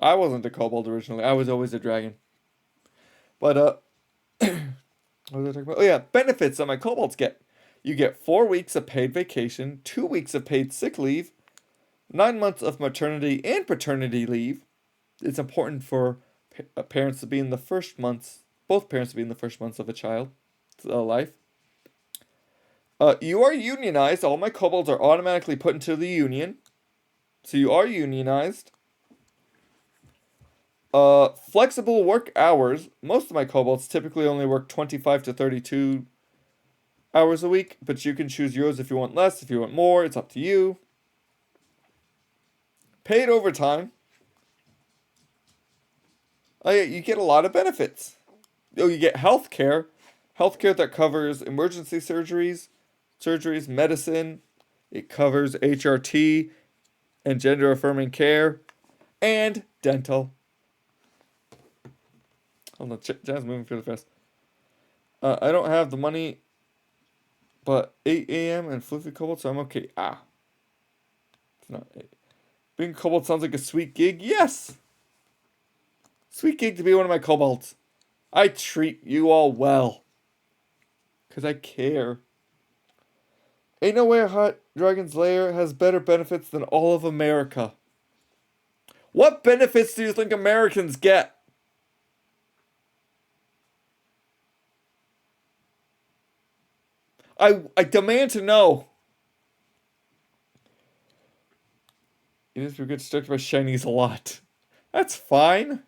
I wasn't a kobold originally. I was always a dragon. But, what was I talking about? Oh, yeah, benefits that my kobolds get. You get 4 weeks of paid vacation, 2 weeks of paid sick leave, 9 months of maternity and paternity leave. It's important for parents to be in the first months, both parents to be in the first months of a child's life. You are unionized. All my kobolds are automatically put into the union. So you are unionized. Flexible work hours. Most of my kobolds typically only work 25 to 32 hours a week, but you can choose yours if you want less, if you want more. It's up to you. Paid overtime. Oh yeah, you get a lot of benefits. Oh, you get health care. Health care that covers emergency surgeries, medicine. It covers HRT and gender affirming care, and dental. Hold on, Jan's moving really fast. I don't have the money, but 8 a.m. and fluffy kobold, so I'm okay. It's not 8. Being a kobold sounds like a sweet gig. Yes! Sweet gig to be one of my kobolds. I treat you all well. Because I care. Ain't no way a hot dragon's lair has better benefits than all of America. What benefits do you think Americans get? I demand to know. You just get distracted by shinies a lot. That's fine.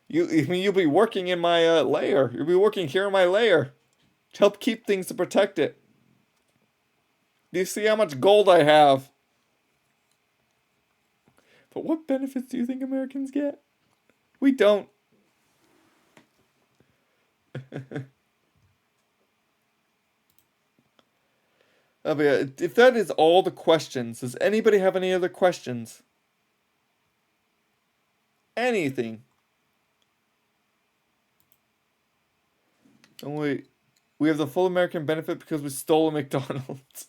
You'll be working in my lair. You'll be working here in my lair to help keep things to protect it. Do you see how much gold I have? But what benefits do you think Americans get? We don't. But yeah, if that is all the questions, does anybody have any other questions? Anything? Oh wait, we have the full American benefit because we stole a McDonald's.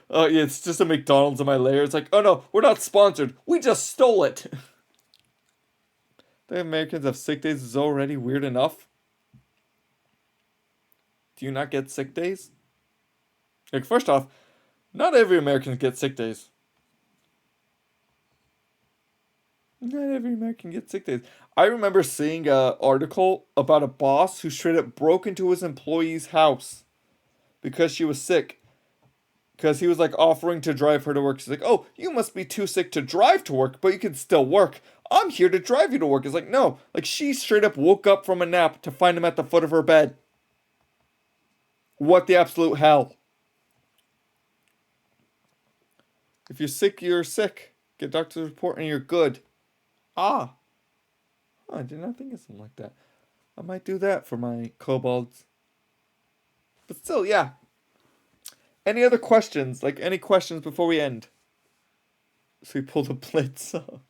Oh yeah, it's just a McDonald's in my lair. It's like, oh no, we're not sponsored. We just stole it. The Americans have sick days is already weird enough. Do you not get sick days? Like, first off, not every American gets sick days. Not every American gets sick days. I remember seeing an article about a boss who straight up broke into his employee's house because she was sick. Because he was like offering to drive her to work. She's like, oh, you must be too sick to drive to work, but you can still work. I'm here to drive you to work. It's like, no. Like, she straight up woke up from a nap to find him at the foot of her bed. What the absolute hell? If you're sick, you're sick. Get doctor's report and you're good. Ah. I did not think of something like that. I might do that for my kobolds. But still, yeah. Any other questions? Like, any questions before we end? So we pull the blitz off.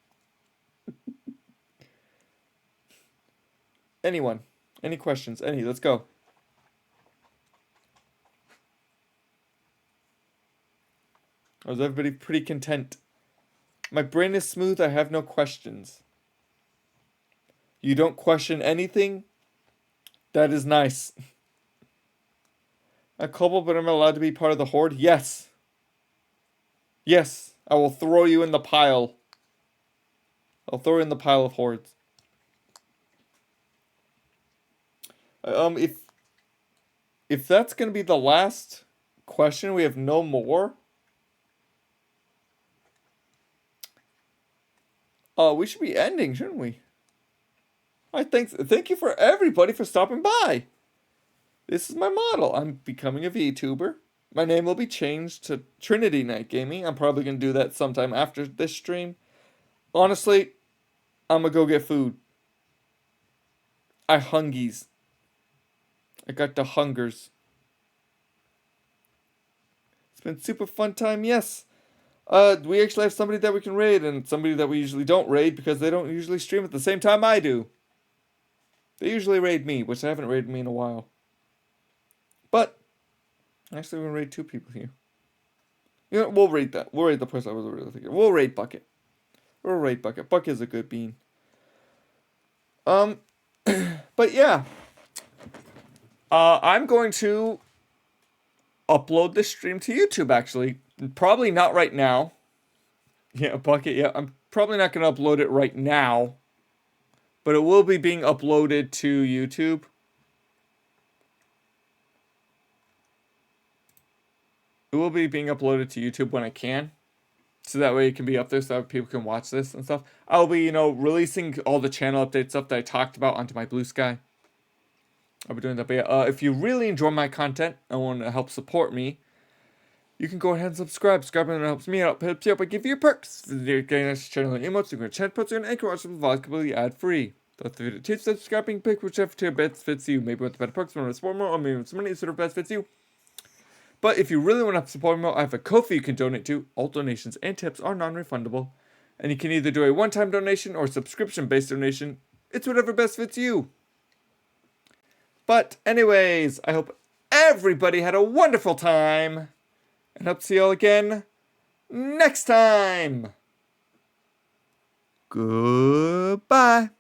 Anyone? Any questions? Let's go. Or is everybody pretty content? My brain is smooth. I have no questions. You don't question anything? That is nice. A kobold, but I'm allowed to be part of the horde? Yes. Yes. I will throw you in the pile. I'll throw you in the pile of hordes. If that's gonna be the last question, we have no more. We should be ending, shouldn't we? Thank you for everybody for stopping by. This is my model. I'm becoming a VTuber. My name will be changed to Trinity Night Gaming. I'm probably gonna do that sometime after this stream. Honestly, I'm gonna go get food. I hungies. I got the hungers. It's been super fun time, yes. We actually have somebody that we can raid and somebody that we usually don't raid because they don't usually stream at the same time I do. They usually raid me, which I haven't raided me in a while. But, actually we're gonna raid 2 people here. You know, we'll raid that. We'll raid the person I was really thinking. We'll raid Bucket. We'll raid Bucket. Bucket's a good bean. But yeah. I'm going to upload this stream to YouTube, actually. Probably not right now. Yeah, Bucket, yeah. I'm probably not going to upload it right now. But it will be being uploaded to YouTube. It will be being uploaded to YouTube when I can. So that way it can be up there so that people can watch this and stuff. I'll be, releasing all the channel update stuff that I talked about onto my Blue Sky. I'll be doing that. But yeah, if you really enjoy my content and want to help support me, you can go ahead and subscribe. Subscribing helps me out. Helps you out by giving you perks. You're getting us channel and emotes. You can chat posts and anchor watch them completely ad-free. That's the video tips, subscribing, pick whichever tier best fits you. Maybe with the better perks, want to support more, or maybe with some money sort of best fits you. But if you really want to support me more, I have a Ko-fi you can donate to. All donations and tips are non-refundable. And you can either do a one-time donation or subscription-based donation. It's whatever best fits you. But anyways, I hope everybody had a wonderful time. And hope to see you all again next time. Goodbye.